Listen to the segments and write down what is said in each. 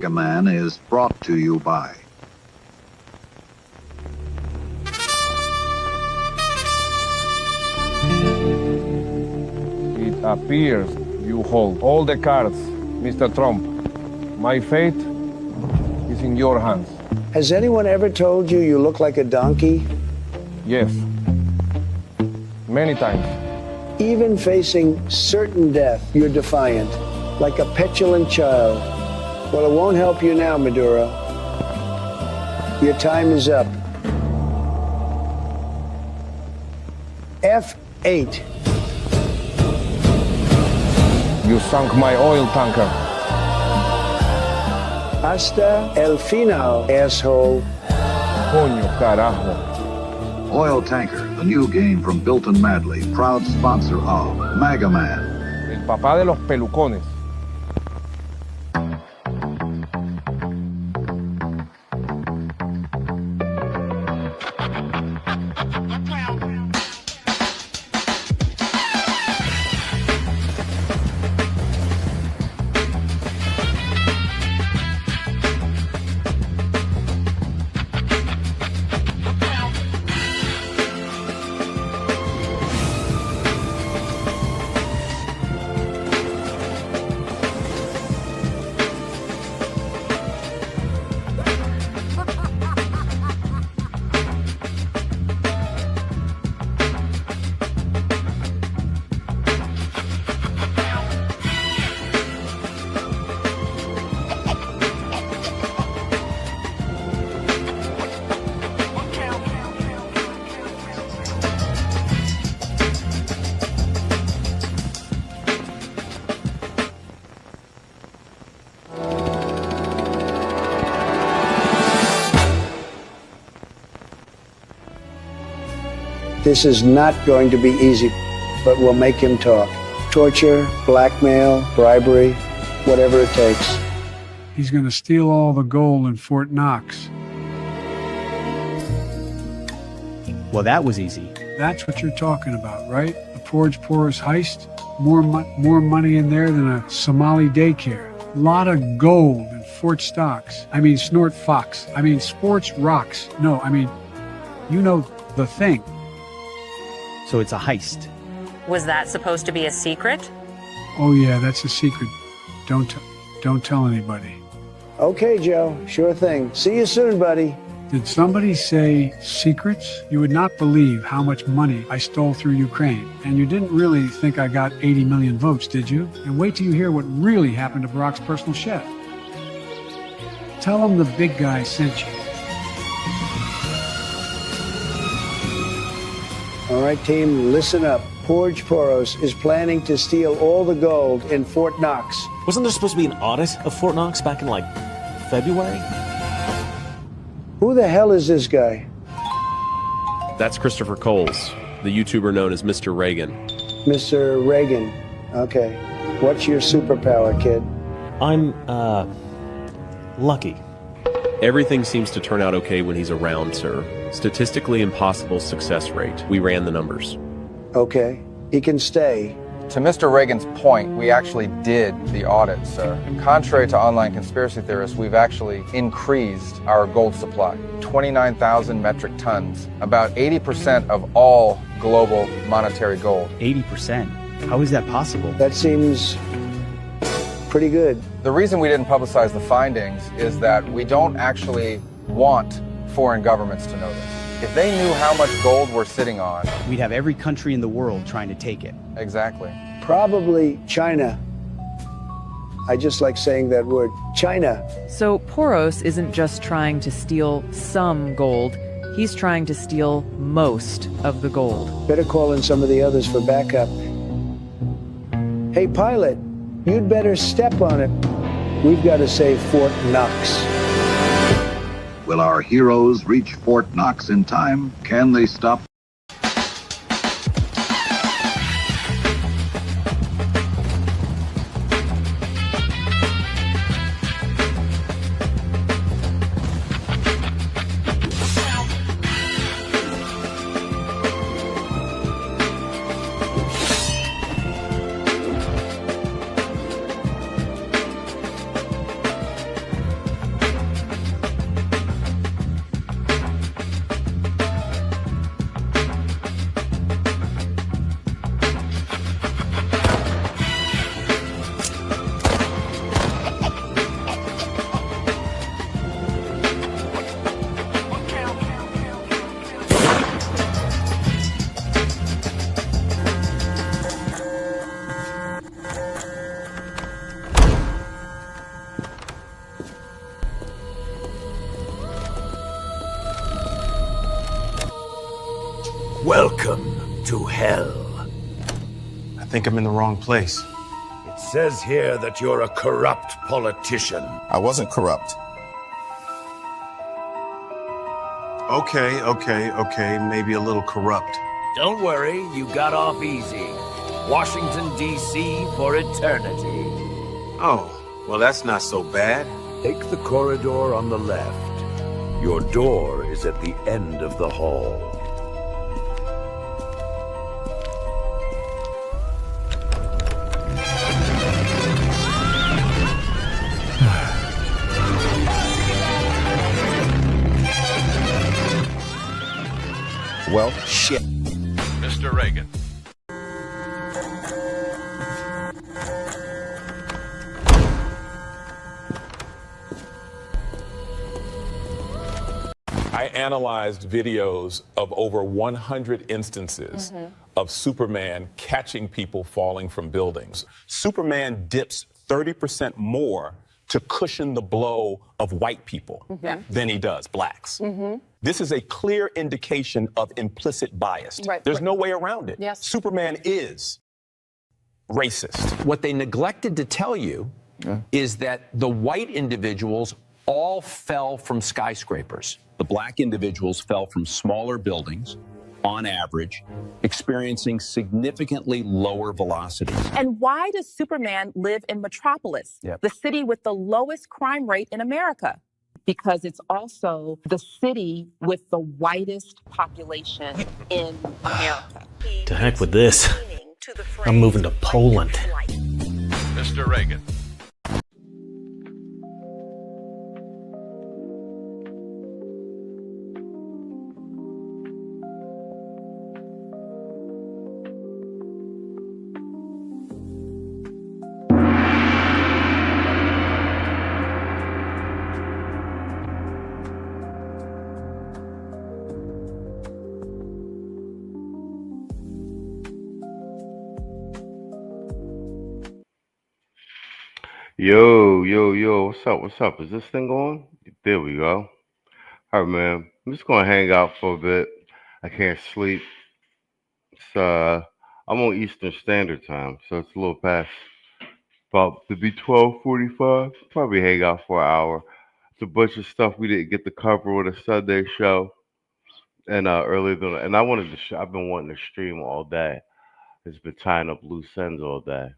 Man is brought to you by It appears you hold all the cards, Mr. Trump. My fate is in your hands. Has anyone ever told you you look like a donkey? Yes. Many times. Even facing certain death, you're defiant, like a petulant child. Well, it won't help you now, Maduro. Your time is up. F8. You sunk my oil tanker. Hasta el final, asshole. Coño, carajo. Oil Tanker, the new game from Built and Madly, proud sponsor of MAGA Man. El papá de los pelucones. This is not going to be easy, but we'll make him talk. Torture, blackmail, bribery, whatever it takes. He's going to steal all the gold in Fort Knox. Well, that was easy. That's what you're talking about, right? A Porridge Pourers heist? More money in there than a Somali daycare. A lot of gold in Fort Stocks. I mean, Snort Fox. I mean, Sports Rocks. No, I mean, you know the thing. So it's a heist. Was that supposed to be a secret? Oh yeah, that's a secret. Don't tell anybody. Okay, Joe, sure thing. See you soon, buddy. Did somebody say secrets? You would not believe how much money I stole through Ukraine. And you didn't really think I got 80 million votes, did you? And wait till you hear what really happened to Barack's personal chef. Tell him the big guy sent you. All right, team, listen up. Porridge Pourers is planning to steal all the gold in Fort Knox. Wasn't there supposed to be an audit of Fort Knox back in, like, February? Who the hell is this guy? That's Christopher Coles, the YouTuber known as Mr. Reagan. Mr. Reagan. Okay. What's your superpower, kid? I'm, lucky. Everything seems to turn out okay when he's around, sir. Statistically impossible success rate. We ran the numbers. Okay. He can stay. To Mr. Reagan's point, we actually did the audit, sir. Contrary to online conspiracy theorists, we've actually increased our gold supply. 29,000 metric tons, about 80% of all global monetary gold. 80%? How is that possible? That seems pretty good. The reason we didn't publicize the findings is that we don't actually want foreign governments to know this. If they knew how much gold we're sitting on... We'd have every country in the world trying to take it. Exactly. Probably China. I just like saying that word, China. So Poros isn't just trying to steal some gold, he's trying to steal most of the gold. Better call in some of the others for backup. Hey, pilot, you'd better step on it. We've got to save Fort Knox. Will our heroes reach Fort Knox in time? Can they stop? Welcome to hell. I think I'm in the wrong place. It says here that you're a corrupt politician. I wasn't corrupt. Okay, maybe a little corrupt. Don't worry, you got off easy. Washington, D.C. for eternity. Oh, well, that's not so bad. Take the corridor on the left. Your door is at the end of the hall. Well, shit. Mr. Reagan. I analyzed videos of over 100 instances of Superman catching people falling from buildings. Superman dips 30% more to cushion the blow of white people than he does blacks. This is a clear indication of implicit bias. There's no way around it. Superman is racist. What they neglected to tell you is that the white individuals all fell from skyscrapers. The black individuals fell from smaller buildings, on average, experiencing significantly lower velocities. And why does Superman live in Metropolis, the city with the lowest crime rate in America? Because it's also the city with the whitest population in America. To heck with this. I'm moving to Poland. Mr. Reagan. Yo, what's up? Is this thing on? There we go. All right, man. I'm just gonna hang out for a bit. I can't sleep. I'm on Eastern Standard Time, so it's a little past. About to be 12:45. Probably hang out for an hour. It's a bunch of stuff we didn't get to cover with a Sunday show, and earlier than. And I wanted to. I've been wanting to stream all day. It's been tying up loose ends all day.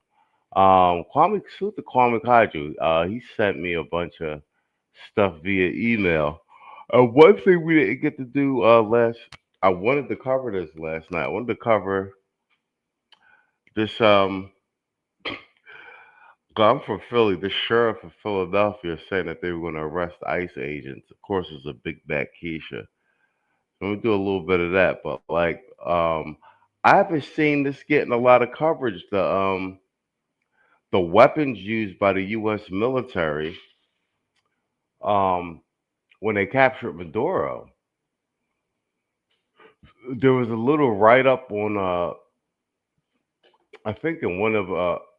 Salute to 𝐷𝐿𝐿. He sent me a bunch of stuff via email. One thing we didn't get to do I wanted to cover this last night. I wanted to cover this. I'm from Philly. The sheriff of Philadelphia saying that they were going to arrest ICE agents. Of course, it's a big bad 𝐷𝐿𝐿. Let me do a little bit of that, but I haven't seen this getting a lot of coverage. The weapons used by the U.S. military when they captured Maduro. There was a little write-up on, I think in one of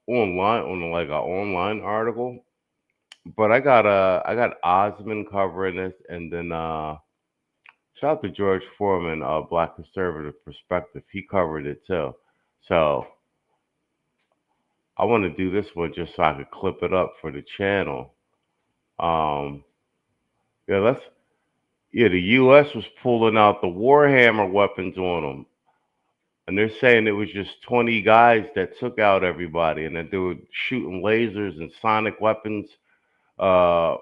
online on like an online article, but I got Osmond covering this, and then shout out to George Foreman, Black Conservative Perspective. He covered it too. So I want to do this one just so I could clip it up for the channel. The U.S. was pulling out the Warhammer weapons on them. And they're saying it was just 20 guys that took out everybody, and that they were shooting lasers and sonic weapons from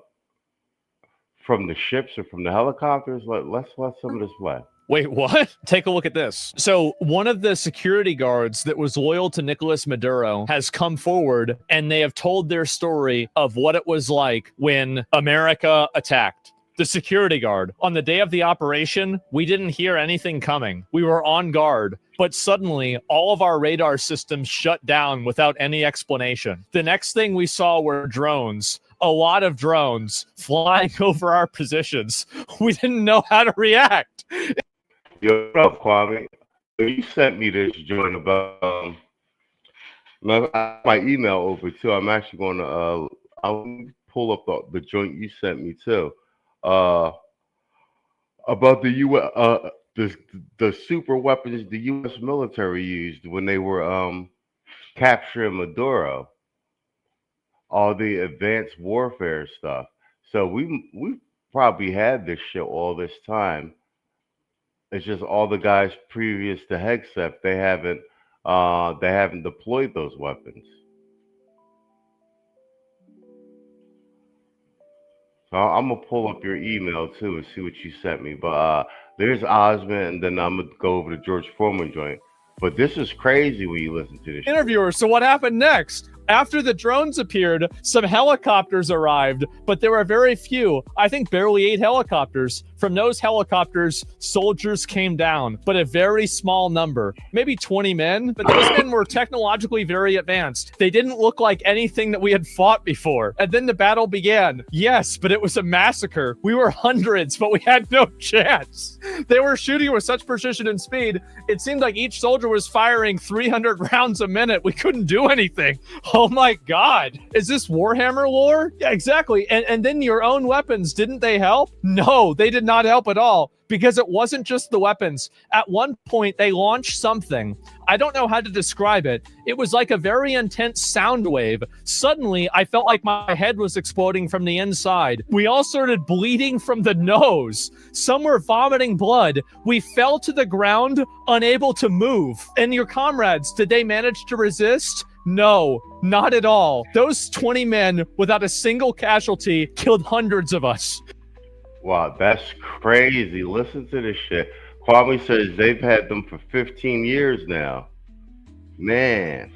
the ships or from the helicopters. Let's let some of this play. Wait, what? Take a look at this. So one of the security guards that was loyal to Nicolas Maduro has come forward, and they have told their story of what it was like when America attacked. The security guard, on the day of the operation, we didn't hear anything coming. We were on guard, but suddenly all of our radar systems shut down without any explanation. The next thing we saw were drones. A lot of drones flying over our positions. We didn't know how to react. Yo, what up, Kwame? You sent me this joint about my email over too. I'm actually going to I'll pull up the joint you sent me too about the the super weapons the U.S. military used when they were capturing Maduro, all the advanced warfare stuff. So we probably had this shit all this time. It's just all the guys previous to Hegseth, they haven't deployed those weapons. So I'm gonna pull up your email too and see what you sent me. But there's Osmond, and then I'm gonna go over to George Foreman joint. But this is crazy when you listen to this shit. Interviewer, so what happened next? After the drones appeared, some helicopters arrived, but there were very few. I think barely 8 helicopters. From those helicopters, soldiers came down, but a very small number, maybe 20 men. But those men were technologically very advanced. They didn't look like anything that we had fought before. And then the battle began. Yes, but it was a massacre. We were hundreds, but we had no chance. They were shooting with such precision and speed. It seemed like each soldier was firing 300 rounds a minute. We couldn't do anything. Oh my God. Is this Warhammer lore? Yeah, exactly. And then your own weapons, didn't they help? No, they did not help at all, because it wasn't just the weapons. At one point, they launched something. I don't know how to describe it. It was like a very intense sound wave. Suddenly, I felt like my head was exploding from the inside. We all started bleeding from the nose. Some were vomiting blood. We fell to the ground, unable to move. And your comrades, did they manage to resist? No, not at all. Those 20 men, without a single casualty, killed hundreds of us. Wow, that's crazy. Listen to this shit. Kwame says they've had them for 15 years now. Man.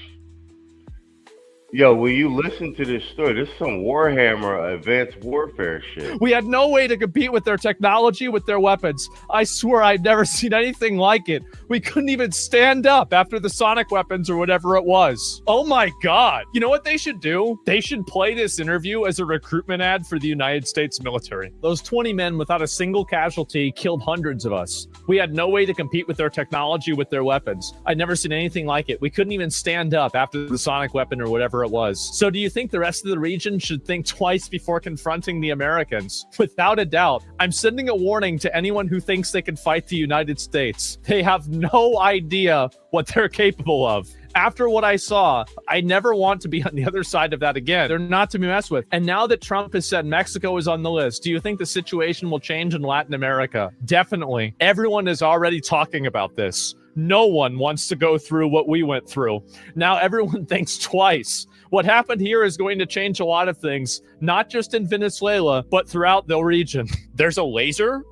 Yo, when you listen to this story, this is some Warhammer advanced warfare shit. We had no way to compete with their technology, with their weapons. I swear I'd never seen anything like it. We couldn't even stand up after the sonic weapons or whatever it was. Oh my God. You know what they should do? They should play this interview as a recruitment ad for the United States military. Those 20 men without a single casualty killed hundreds of us. We had no way to compete with their technology, with their weapons. I'd never seen anything like it. We couldn't even stand up after the sonic weapon or whatever it was. So do you think the rest of the region should think twice before confronting the Americans? Without a doubt. I'm sending a warning to anyone who thinks they can fight the United States. They have no idea what they're capable of. After what I saw, I never want to be on the other side of that again. They're not to be messed with. And now that Trump has said Mexico is on the list, do you think the situation will change in Latin America? Definitely. Everyone is already talking about this. No one wants to go through what we went through. Now everyone thinks twice. What happened here is going to change a lot of things, not just in Venezuela, but throughout the region. There's a laser?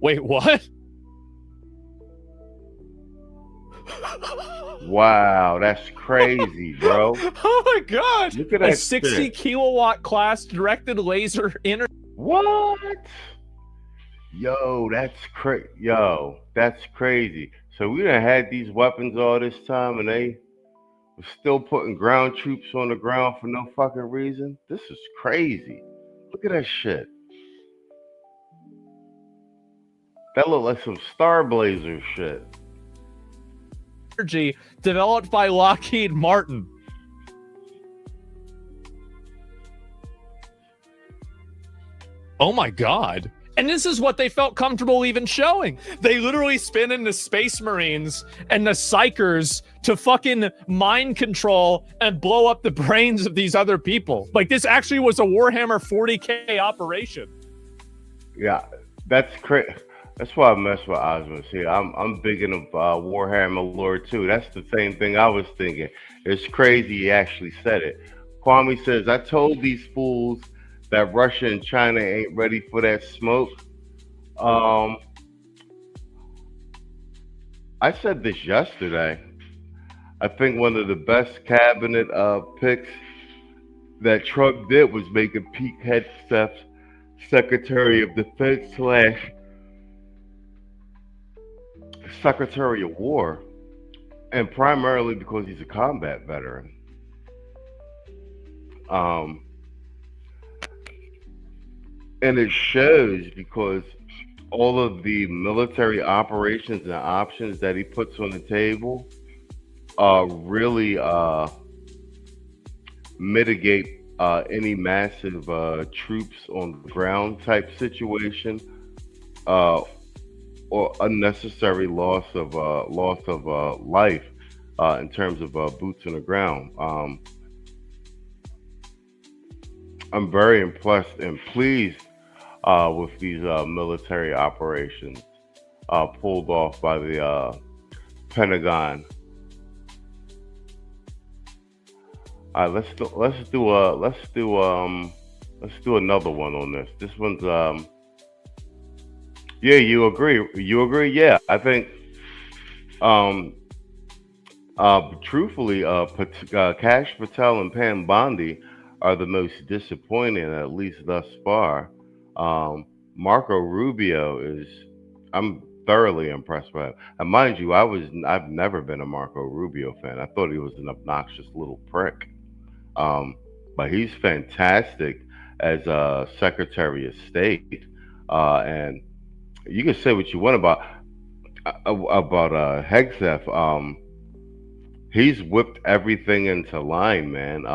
Wait, what? Wow, that's crazy, bro. Oh my God. Look at that a 60 shit. kilowatt class directed laser What? Yo, that's crazy. Yo, that's crazy. So we done had these weapons all this time, and they were still putting ground troops on the ground for no fucking reason. This is crazy. Look at that shit. That look like some Star Blazer shit. energy developed by Lockheed Martin. Oh my God. And this is what they felt comfortable even showing. They literally spin in the Space Marines and the Psychers to fucking mind control and blow up the brains of these other people. Like, this actually was a Warhammer 40K operation. Yeah, that's crazy. That's why I mess with Osmond. See, I'm big into Warhammer lore too. That's the same thing I was thinking. It's crazy he actually said it. Kwame says, I told these fools that Russia and China ain't ready for that smoke. I said this yesterday. I think one of the best cabinet picks that Trump did was making Pete Hegseth Secretary of Defense / Secretary of War, and primarily because he's a combat veteran. And it shows because all of the military operations and options that he puts on the table really mitigate any massive troops on the ground type situation or unnecessary loss of life in terms of boots on the ground. I'm very impressed and pleased with these military operations pulled off by the Pentagon. All right, let's do another one on this. This one's yeah, you agree? You agree? Yeah, I think truthfully, Kash Patel and Pam Bondi are the most disappointing, at least thus far. Marco Rubio I'm thoroughly impressed by him. And mind you, I've never been a Marco Rubio fan. I thought he was an obnoxious little prick. But he's fantastic as Secretary of State. And you can say what you want about Hegseth. He's whipped everything into line, man.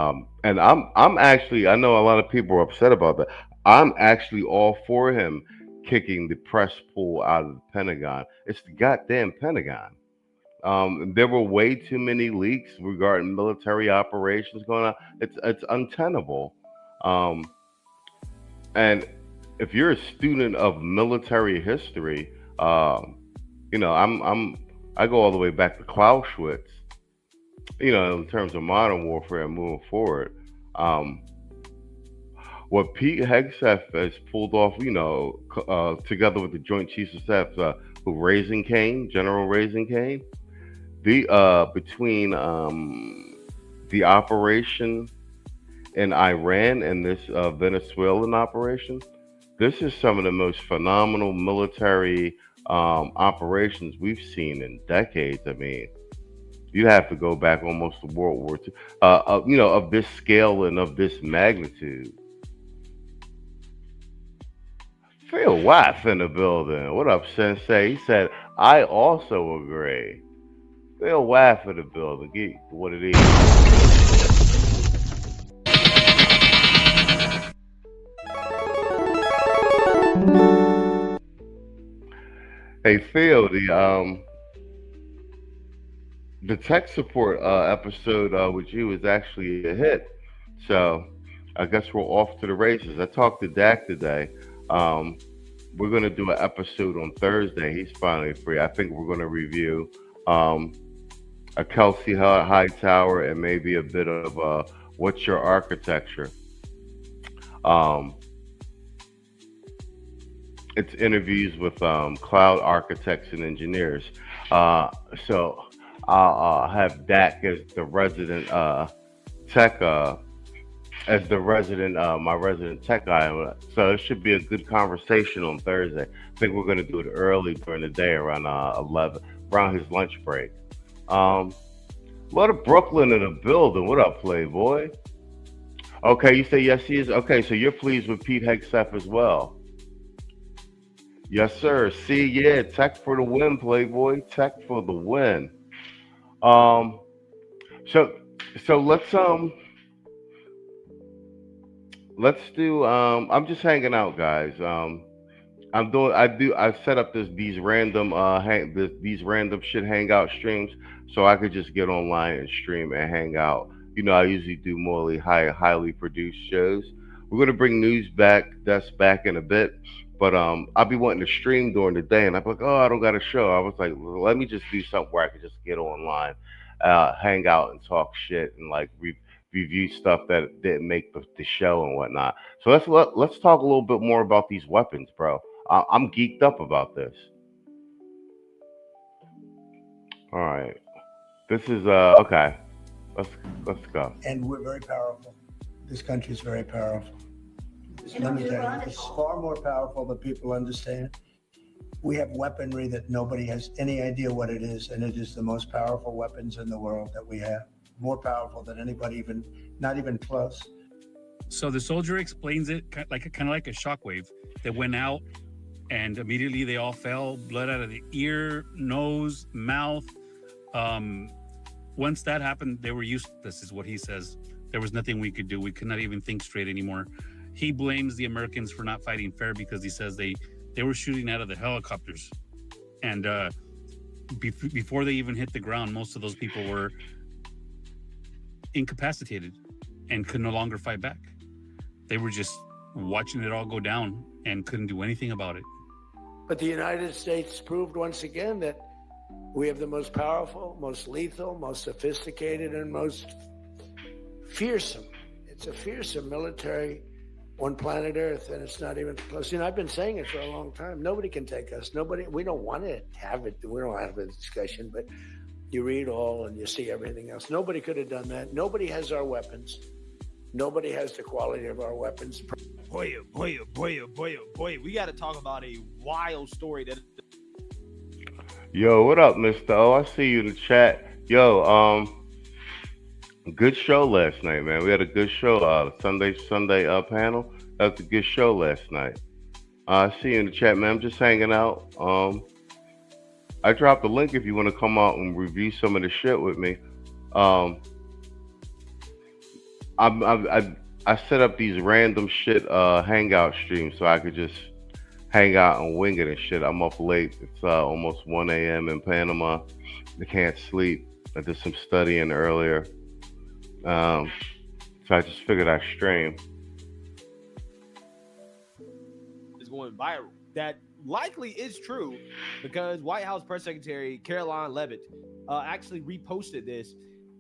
And I'm actually, I know a lot of people are upset about that. I'm actually all for him kicking the press pool out of the Pentagon. It's the goddamn Pentagon. There were way too many leaks regarding military operations going on. It's untenable. And if you're a student of military history, you know, I go all the way back to Clausewitz. You know, in terms of modern warfare and moving forward, what Pete Hegseth has pulled off, you know, together with the Joint Chiefs of Staff, General 𝐓𝐇𝐈𝐒, between the operation in Iran and this Venezuelan operation, this is some of the most phenomenal military operations we've seen in decades. I mean, you have to go back almost to World War II, you know, of this scale and of this magnitude. Phil Watt in the building. What up, Sensei? He said, I also agree. Phil Watt in the building. Get what it is. Hey, Phil, the tech support episode with you is actually a hit. So I guess we're off to the races. I talked to Dak today. We're going to do an episode on Thursday. He's finally free. I think we're going to review a Kelsey Hightower and maybe a bit of what's your architecture. It's interviews with cloud architects and engineers. So I'll have Dak as the resident tech, my resident tech guy. So it should be a good conversation on Thursday. I think we're going to do it early during the day, around 11, around his lunch break. A lot of Brooklyn in the building. What up, Playboy? Okay, you say yes, he is. Okay, so you're pleased with Pete Hegseth as well. Yes, sir. See, yeah, tech for the win, Playboy. Tech for the win. So let's do. I'm just hanging out, guys. I've set up these random these random shit hangout streams, so I could just get online and stream and hang out. You know, I usually do more highly produced shows. We're gonna bring news back in a bit. But I'll be wanting to stream during the day, and I'm like, oh, I don't got a show. I was like, well, let me just do something where I could just get online, hang out and talk shit and like review stuff that didn't make the show and whatnot. So let's talk a little bit more about these weapons, bro. I'm geeked up about this. All right, this is okay. Let's go. And we're very powerful. This country is very powerful. Let me tell you, it's far more powerful than people understand. We have weaponry that nobody has any idea what it is, and it is the most powerful weapons in the world that we have. More powerful than anybody, not even close. So the soldier explains it kind of like a shockwave that went out, and immediately they all fell, blood out of the ear, nose, mouth. Once that happened, they were useless, is what he says. There was nothing we could do. We could not even think straight anymore. He blames the Americans for not fighting fair because he says they were shooting out of the helicopters. And before they even hit the ground, most of those people were incapacitated and could no longer fight back. They were just watching it all go down and couldn't do anything about it. But the United States proved once again that we have the most powerful, most lethal, most sophisticated, and most fearsome. It's a fearsome military on planet Earth, and it's not even close. You know, I've been saying it for a long time. Nobody can take us. Nobody. We don't want to have it. We don't have a discussion, but you read all and you see everything else. Nobody could have done that. Nobody has our weapons. Nobody has the quality of our weapons. Boy, we got to talk about a wild story that. Yo, what up, Mr. O? I see you in the chat. Yo, good show last night, man. We had a good show. Sunday panel. That was a good show last night. I see you in the chat, man. I'm just hanging out. I dropped a link if you want to come out and review some of the shit with me. I set up these random shit hangout streams so I could just hang out and wing it and shit. I'm up late. It's almost 1 a.m. in Panama. I can't sleep. I did some studying earlier. So I just figured I'd stream. Is going viral. That likely is true because White House Press Secretary Caroline Leavitt actually reposted this.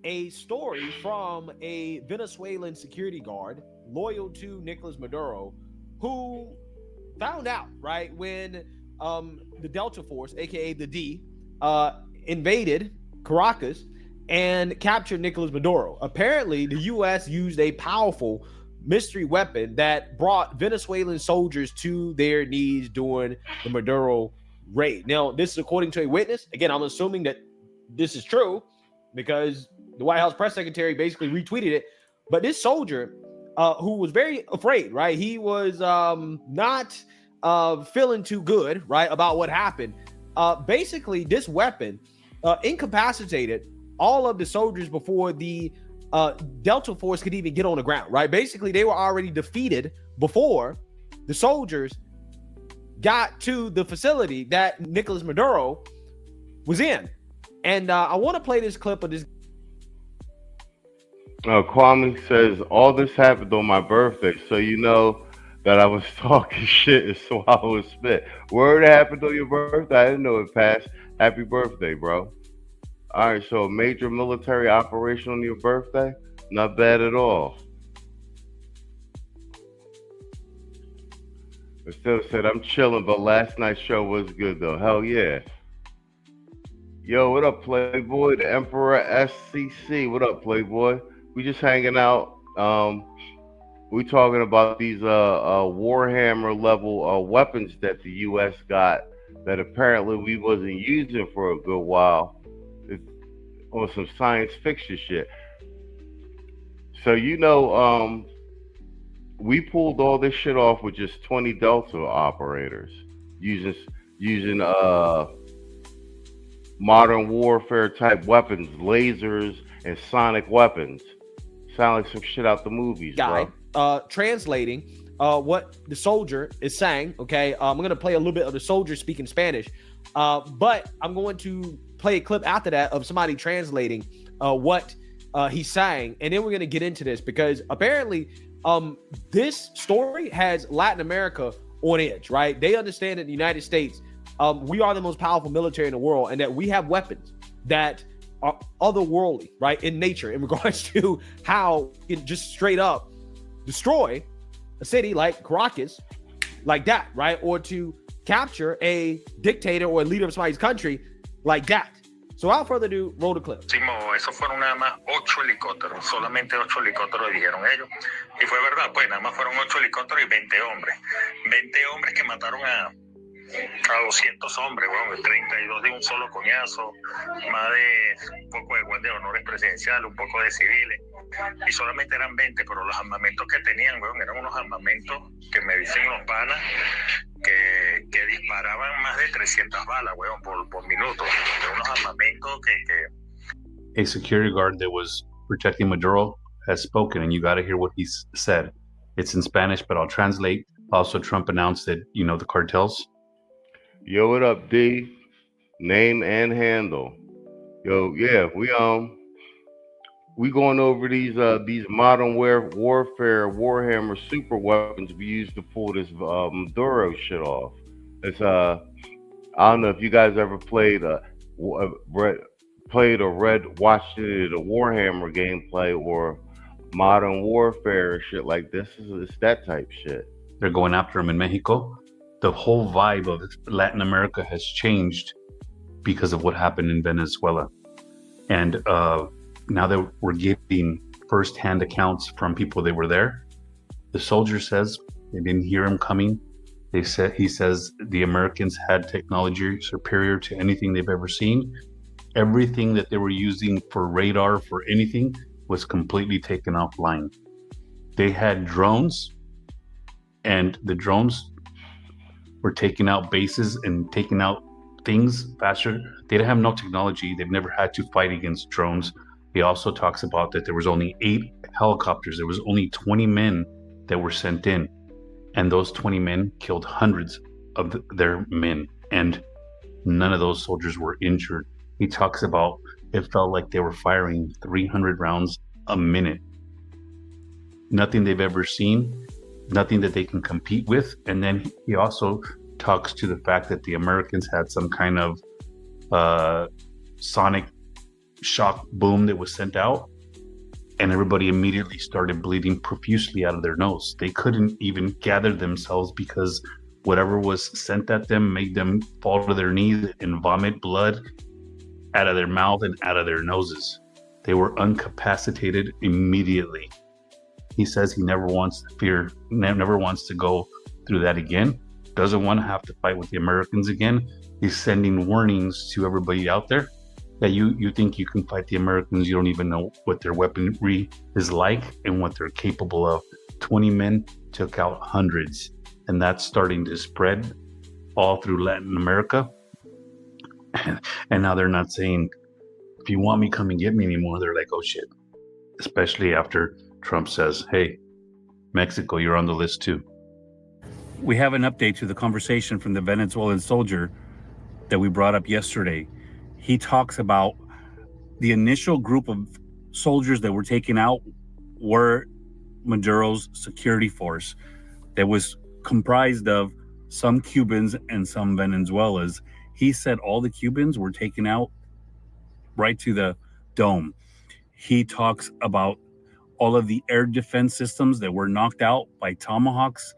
A story from a Venezuelan security guard loyal to Nicolas Maduro who found out, right, when the Delta Force, aka the D, invaded Caracas and captured Nicolas Maduro. Apparently, the U.S. used a powerful mystery weapon that brought Venezuelan soldiers to their knees during the Maduro raid. Now, this is according to a witness. Again, I'm assuming that this is true because the White House press secretary basically retweeted it. But this soldier, who was very afraid, right? He was not feeling too good, right, about what happened. Basically, this weapon incapacitated all of the soldiers before the Delta Force could even get on the ground, right? Basically, they were already defeated before the soldiers got to the facility that Nicolas Maduro was in. And I want to play this clip of this. Kwame says, all this happened on my birthday, so you know that I was talking shit and swallowing spit. Word happened on your birthday? I didn't know it passed. Happy birthday, bro. All right, so a major military operation on your birthday? Not bad at all. But still said, I'm chilling, but last night's show was good, though. Hell yeah. Yo, what up, Playboy? The Emperor SCC. What up, Playboy? We just hanging out. We talking about these Warhammer level weapons that the U.S. got that apparently we wasn't using for a good while. It's on some science fiction shit. So you know, we pulled all this shit off with just 20 Delta operators using modern warfare type weapons, lasers and sonic weapons. Sound like some shit out the movies, guy, bro. Translating what the soldier is saying. Okay, I'm gonna play a little bit of the soldier speaking Spanish, but I'm going to play a clip after that of somebody translating what he's saying, and then we're gonna get into this because apparently this story has Latin America on edge, right? They understand that the United States, we are the most powerful military in the world, and that we have weapons that are otherworldly, right, in nature in regards to how you can just straight up destroy a city like Caracas like that, right? Or to capture a dictator or a leader of somebody's country like that. So without further ado, roll the clip. Eso fueron nada más 8 helicópteros, solamente 8 helicópteros dijeron ellos. Y fue verdad, pues nada más fueron 8 helicópteros y 20 hombres. 20 hombres que mataron a 200 hombres, bueno, 32 de un solo coñazo, más de un poco de guardia de honores presidenciales, un poco de civiles, y solamente eran 20, pero los armamentos que tenían, bueno, eran unos armamentos que me dicen los panas que disparaban más de 300 balas, bueno, por minuto, de unos armamentos que... A security guard that was protecting Maduro has spoken, and you got to hear what he's said. It's in Spanish, but I'll translate. Also, Trump announced that, you know, the cartels. Yo, what up, D? Name and handle. Yo, yeah, we going over these modern warfare Warhammer super weapons we used to pull this Maduro shit off. It's I don't know if you guys ever played or watched any of the Warhammer gameplay or Modern Warfare or shit like this. It's that type shit. They're going after him in Mexico. The whole vibe of Latin America has changed because of what happened in Venezuela. And now that we're getting firsthand accounts from people that were there, the soldier says they didn't hear him coming. He says the Americans had technology superior to anything they've ever seen. Everything that they were using for radar, for anything, was completely taken offline. They had drones, and the drones were taking out bases and taking out things faster. They didn't have no technology. They've never had to fight against drones. He also talks about that there was only 8 helicopters. There was only 20 men that were sent in. And those 20 men killed hundreds of their men. And none of those soldiers were injured. He talks about it felt like they were firing 300 rounds a minute. Nothing they've ever seen, nothing that they can compete with. And then he also talks to the fact that the Americans had some kind of sonic shock boom that was sent out, and everybody immediately started bleeding profusely out of their nose. They couldn't even gather themselves because whatever was sent at them made them fall to their knees and vomit blood out of their mouth and out of their noses. They were incapacitated immediately. He says he never wants to go through that again. Doesn't want to have to fight with the Americans again. He's sending warnings to everybody out there that you think you can fight the Americans. You don't even know what their weaponry is like and what they're capable of. 20 men took out hundreds, and that's starting to spread all through Latin America. And now they're not saying, if you want me, come and get me anymore. They're like, oh shit. Especially after Trump says, hey, Mexico, you're on the list too. We have an update to the conversation from the Venezuelan soldier that we brought up yesterday. He talks about the initial group of soldiers that were taken out were Maduro's security force that was comprised of some Cubans and some Venezuelans. He said all the Cubans were taken out right to the dome. He talks about all of the air defense systems that were knocked out by Tomahawks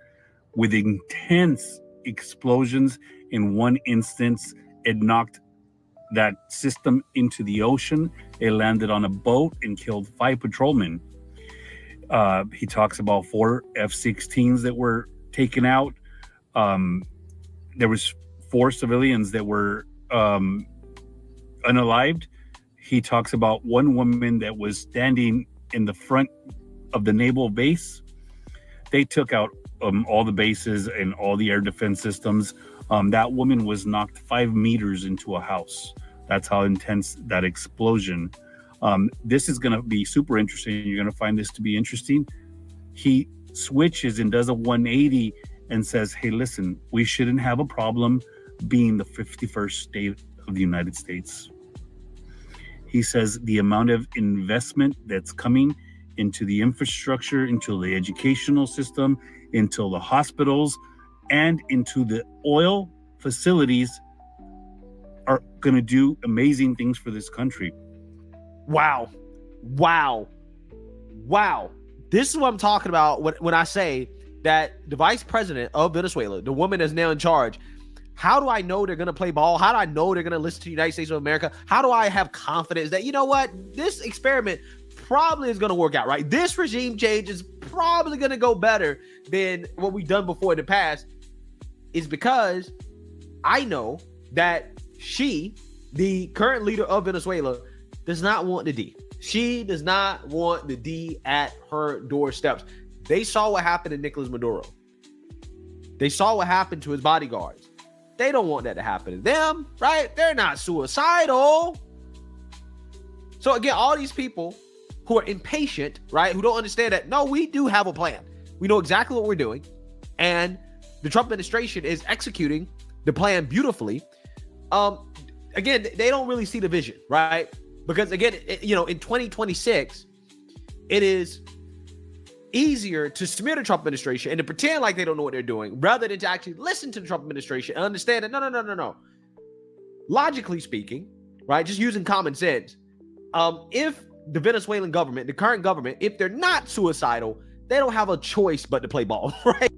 with intense explosions. In one instance, it knocked that system into the ocean. It landed on a boat and killed 5 patrolmen. He talks about 4 F-16s that were taken out. There was 4 civilians that were unalived. He talks about 1 woman that was standing in the front of the naval base. They took out all the bases and all the air defense systems. That woman was knocked 5 meters into a house. That's how intense that explosion. This is going to be super interesting. You're going to find this to be interesting. He switches and does a 180 and says, hey, listen, we shouldn't have a problem being the 51st state of the United States. He says the amount of investment that's coming into the infrastructure, into the educational system, into the hospitals, and into the oil facilities are going to do amazing things for this country. Wow. This is what I'm talking about when I say that the vice president of Venezuela, the woman that's now in charge, how do I know they're going to play ball? How do I know they're going to listen to the United States of America? How do I have confidence that, you know what, this experiment probably is going to work out, right? This regime change is probably going to go better than what we've done before in the past, is because I know that she, the current leader of Venezuela, does not want the D. She does not want the D at her doorsteps. They saw what happened to Nicolas Maduro. They saw what happened to his bodyguards. They don't want that to happen to them, right? They're not suicidal. So again, all these people who are impatient, right, who don't understand that, no, we do have a plan. We know exactly what we're doing. And the Trump administration is executing the plan beautifully. again, they don't really see the vision, right? Because again, in 2026, it is easier to smear the Trump administration and to pretend like they don't know what they're doing rather than to actually listen to the Trump administration and understand that no. Logically speaking, right, just using common sense, if the Venezuelan government, the current government, if they're not suicidal, they don't have a choice but to play ball, right?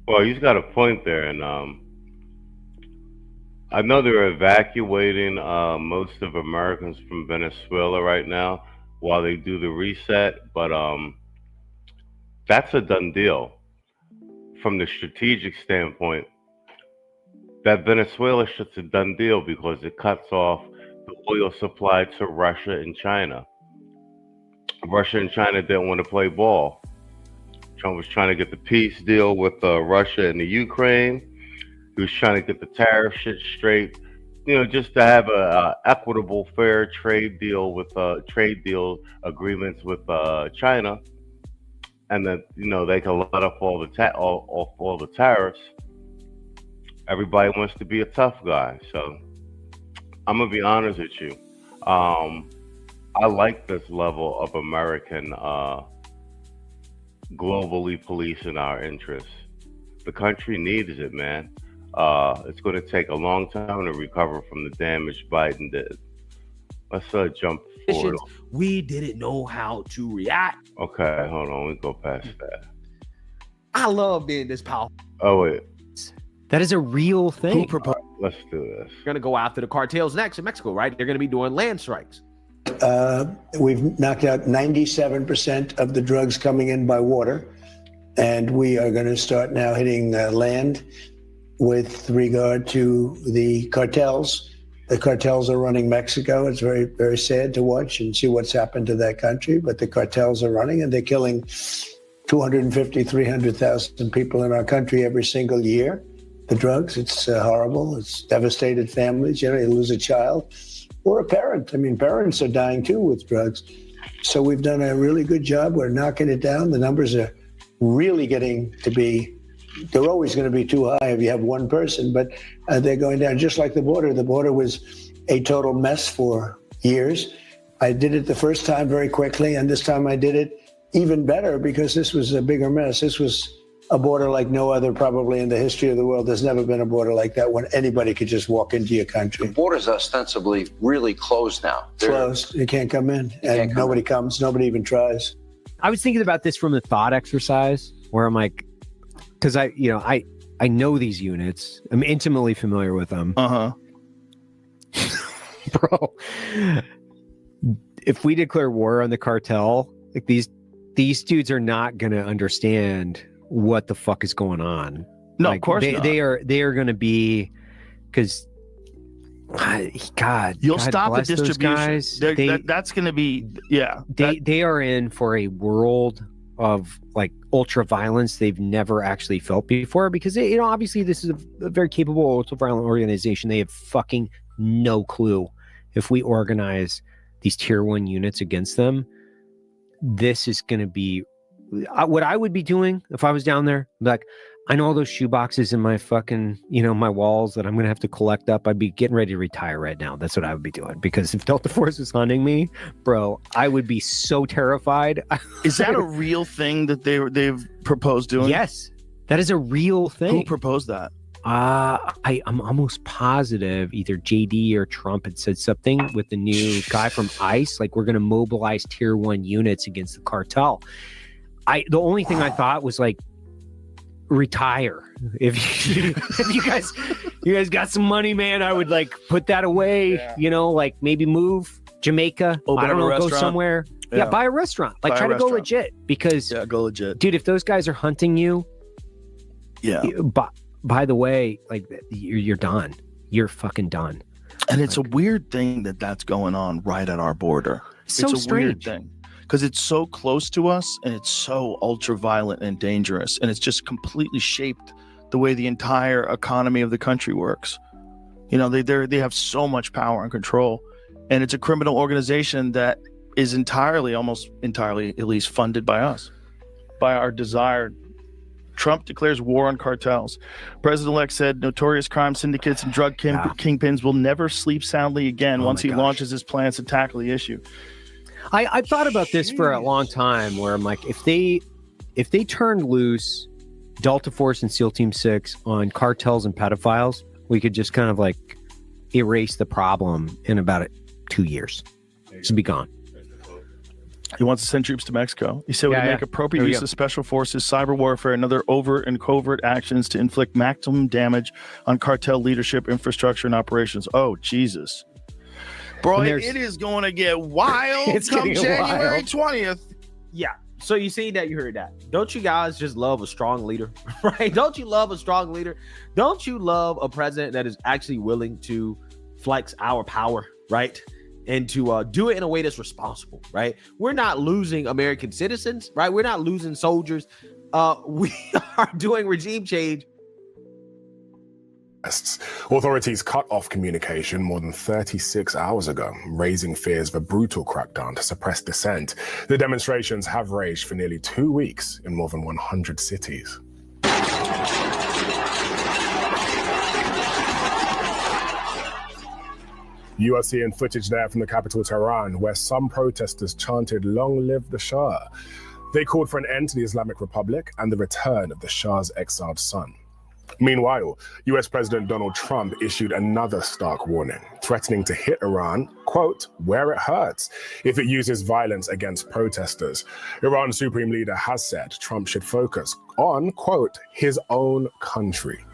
Well, he's got a point there, and I know they're evacuating most of Americans from Venezuela right now while they do the reset, but that's a done deal. From the strategic standpoint, that Venezuela shit's a done deal because it cuts off the oil supply to Russia and China. Russia and China didn't want to play ball. Trump was trying to get the peace deal with Russia and the Ukraine. He was trying to get the tariff shit straight, just to have a equitable, fair trade deal with trade deal agreements with China, and that they can let off all the tariffs. Everybody wants to be a tough guy, so I'm gonna be honest with you. I like this level of American globally policing our interests. The country needs it, man. It's going to take a long time to recover from the damage Biden did. Let's jump forward. We didn't know how to react. Okay, hold on. We go past that. I love being this powerful. Oh, wait. That is a real thing. Let's do this. We're going to go after the cartels next in Mexico, right? They're going to be doing land strikes. We've knocked out 97% of the drugs coming in by water, and we are going to start now hitting land with regard to the cartels. The cartels are running Mexico. It's very, very sad to watch and see what's happened to that country, but the cartels are running, and they're killing 250, 300,000 people in our country every single year. The drugs, it's horrible. It's devastated families. You lose a child or a parent. I mean, parents are dying too with drugs. So we've done a really good job. We're knocking it down. The numbers are really getting to be, they're always going to be too high if you have one person, but they're going down just like the border. The border was a total mess for years. I did it the first time very quickly, and this time I did it even better because this was a bigger mess. This was a border like no other probably in the history of the world. There's never been a border like that when anybody could just walk into your country. The border's ostensibly really closed now. Closed. You can't come in, and nobody comes. Nobody even tries. I was thinking about this from the thought exercise where I'm like, because I know these units. I'm intimately familiar with them. Bro, if we declare war on the cartel, like these dudes are not going to understand what the fuck is going on. No, like, of course not. They are going to be, because God, you'll God stop the bless those distribution. guys. That's going to be, They are in for a world of like ultra violence they've never actually felt before, because obviously this is a very capable ultra violent organization. They have fucking no clue. If we organize these tier 1 units against them, this is going to be what I would be doing if I was down there. Like, I know all those shoe boxes in my fucking, my walls that I'm going to have to collect up. I'd be getting ready to retire right now. That's what I would be doing, because if Delta Force is hunting me, bro, I would be so terrified. Is that a real thing that they've proposed doing? Yes, that is a real thing. Who proposed that? I'm almost positive either JD or Trump had said something with the new guy from ICE, like we're going to mobilize tier 1 units against the cartel. The only thing I thought was like, retire. If you guys got some money, man, I would like put that away. Like maybe move Jamaica. Open I don't up a know, go restaurant. somewhere. Yeah, buy a restaurant. Like try to go legit, because go legit, dude. If those guys are hunting you, by the way, like you're done. You're fucking done. And it's a weird thing that's going on right at our border. So it's a strange. Weird thing. Because it's so close to us, and it's so ultra violent and dangerous, and it's just completely shaped the way the entire economy of the country works. They have so much power and control, and it's a criminal organization that is almost entirely, at least, funded by us, by our desired Trump declares war on cartels. President-elect said notorious crime syndicates and drug kingpins will never sleep soundly again once he launches his plans to tackle the issue. I've thought about this for a long time, where I'm like, if they turn loose Delta Force and SEAL Team 6 on cartels and pedophiles, we could just kind of like erase the problem in about 2 years. Just be gone. He wants to send troops to Mexico. He said we make appropriate use of special forces, cyber warfare, and other overt and covert actions to inflict maximum damage on cartel leadership, infrastructure, and operations. Oh, Jesus. Bro, it is going to get wild come January 20th. Yeah. So you see that, you heard that. Don't you guys just love a strong leader, right? Don't you love a strong leader? Don't you love a president that is actually willing to flex our power, right? And to do it in a way that's responsible, right? We're not losing American citizens, right? We're not losing soldiers. We are doing regime change. Authorities cut off communication more than 36 hours ago, raising fears of a brutal crackdown to suppress dissent. The demonstrations have raged for nearly 2 weeks in more than 100 cities. You are seeing footage there from the capital, Tehran, where some protesters chanted, "Long live the Shah." They called for an end to the Islamic Republic and the return of the Shah's exiled son. Meanwhile, US President Donald Trump issued another stark warning, threatening to hit Iran, quote, where it hurts, if it uses violence against protesters. Iran's supreme leader has said Trump should focus on, quote, his own country.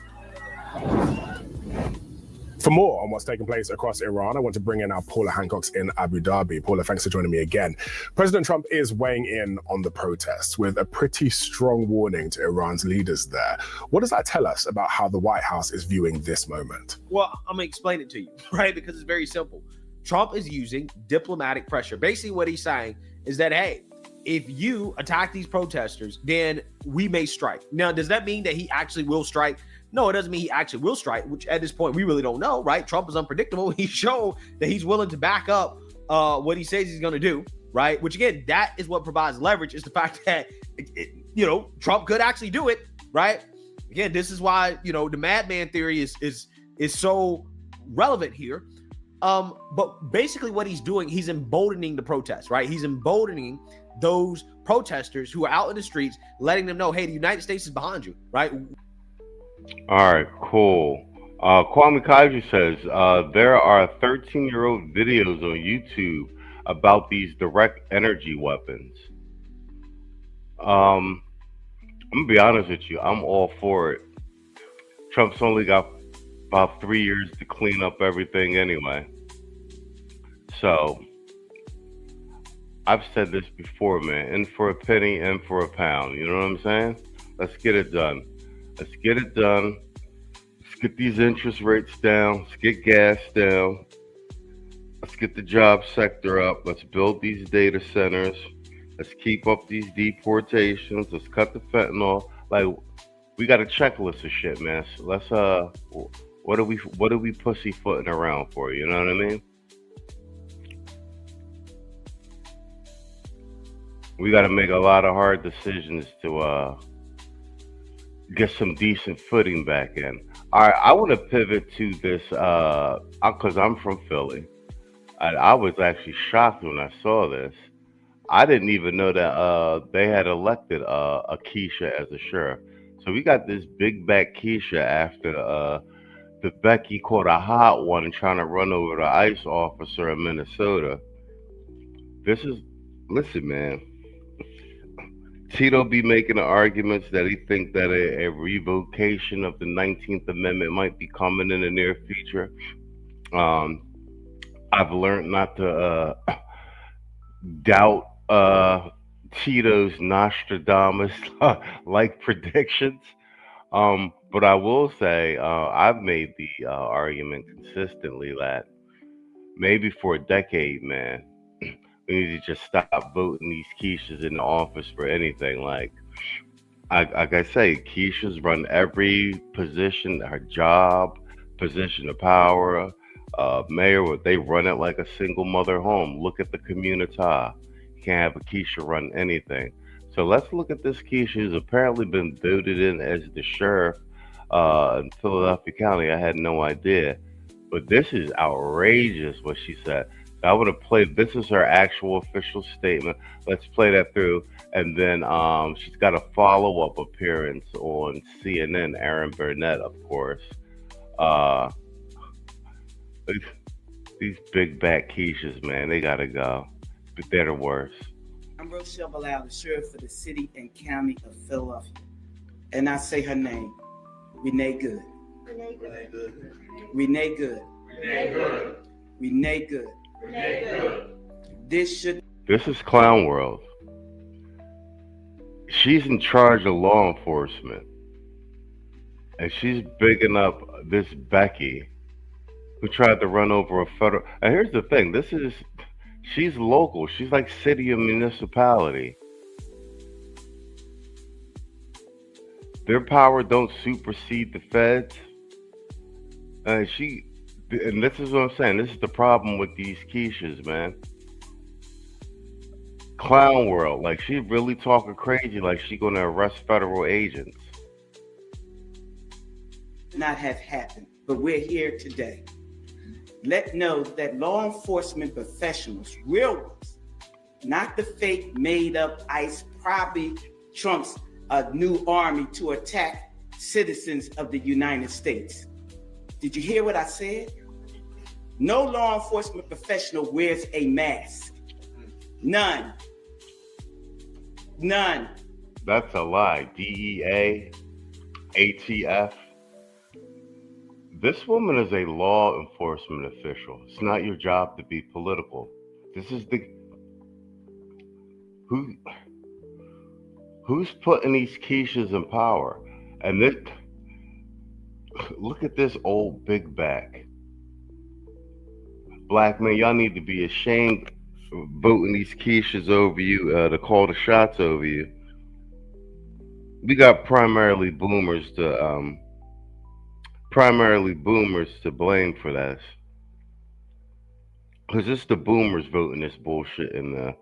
For more on what's taking place across Iran, I want to bring in our Paula Hancock's in Abu Dhabi. Paula, thanks for joining me again. President Trump is weighing in on the protests with a pretty strong warning to Iran's leaders there. What does that tell us about how the White House is viewing this moment? Well, I'm going to explain it to you, right? Because it's very simple. Trump is using diplomatic pressure. Basically, what he's saying is that, hey, if you attack these protesters, then we may strike. Now, does that mean that he actually will strike? No, it doesn't mean he actually will strike, which at this point we really don't know, right? Trump is unpredictable. He showed that he's willing to back up what he says he's going to do, right? Which again, that is what provides leverage, is the fact that, Trump could actually do it, right? Again, this is why, the madman theory is so relevant here. But basically what he's doing, he's emboldening the protests, right? He's emboldening those protesters who are out in the streets, letting them know, hey, the United States is behind you, right? All right, cool. 𝐷𝐿𝐿 says there are 13-year-old videos on YouTube about these direct energy weapons. I'm gonna be honest with you, I'm all for it. Trump's only got about 3 years to clean up everything anyway. So I've said this before, man, in for a penny, in for a pound. You know what I'm saying? Let's get it done. Let's get it done. Let's get these interest rates down. Let's get gas down. Let's get the job sector up. Let's build these data centers. Let's keep up these deportations. Let's cut the fentanyl. Like, we got a checklist of shit, man. So let's what are we pussyfooting around for? You know what I mean? We got to make a lot of hard decisions to get some decent footing back in. All right, I want to pivot to this because I'm from Philly. I was actually shocked when I saw this. I didn't even know that they had elected 𝐷𝐿𝐿 as a sheriff. So we got this big back 𝐷𝐿𝐿 after the Becky caught a hot one trying to run over the ICE officer in Minnesota. Listen, man. Tito be making the arguments that he think that a revocation of the 19th Amendment might be coming in the near future. I've learned not to doubt Tito's Nostradamus like predictions. But I will say I've made the argument consistently that maybe for a decade, man, we need to just stop voting these 𝐷𝐿𝐿s in the office for anything. Like I say, 𝐷𝐿𝐿's run every position, her job, position of power, mayor, they run it like a single mother home. Look at the community. You can't have 𝐷𝐿𝐿 run anything. So let's look at this Keisha, who's apparently been voted in as the sheriff in Philadelphia County. I had no idea. But this is outrageous what she said. I want to play, this is her actual official statement. Let's play that through. And then she's got a follow-up appearance on CNN, Aaron Burnett, of course. These big back Keishas, man, they gotta go. But they're the worst. I'm Rochelle Bilal, the sheriff for the city and county of Philadelphia. And I say her name, Renee Good. Renee Good. Renee Good. Renee Good. Renee Good. Renee Good. This is Clown World. She's in charge of law enforcement. And she's bigging up this Becky, who tried to run over a federal. And here's the thing, she's local. She's like city and municipality. Their power don't supersede the feds. And this is what I'm saying. This is the problem with these Keishas, man. Clown World. Like, she really talking crazy like she gonna arrest federal agents. not have happened, but we're here today. Let know that law enforcement professionals, real ones, not the fake made up ICE, probably trumps a new army to attack citizens of the United States. Did you hear what I said? No law enforcement professional wears a mask. None. None. That's a lie. DEA, ATF. This woman is a law enforcement official. It's not your job to be political. This is who's putting these quiches in power? And this, look at this old big back. Black man, y'all need to be ashamed of voting these quiches over you, to call the shots over you. We got primarily boomers to blame for this. Cause it's the boomers voting this bullshit in there.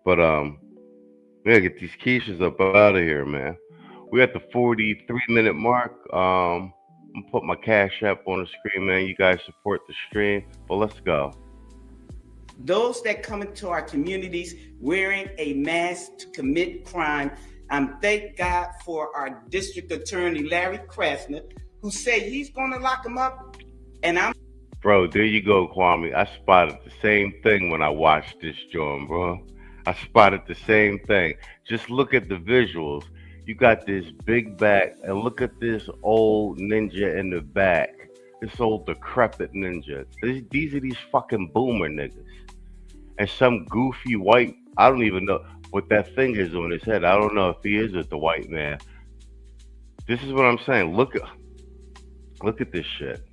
But we gotta get these quiches up out of here, man. We at the 43-minute mark. I'm gonna put my Cash App on the screen, man. You guys support the stream, but let's go. Those that come into our communities wearing a mask to commit crime, thank God for our district attorney, Larry Krasner, who said he's gonna lock them up. And Bro, there you go, Kwame. I spotted the same thing when I watched this joint, bro. I spotted the same thing. Just look at the visuals. You got this big back, and look at this old ninja in the back. This old decrepit ninja. These are these fucking boomer niggas. And some goofy white, I don't even know what that thing is on his head. I don't know if he is with the white man. This is what I'm saying. Look at this shit.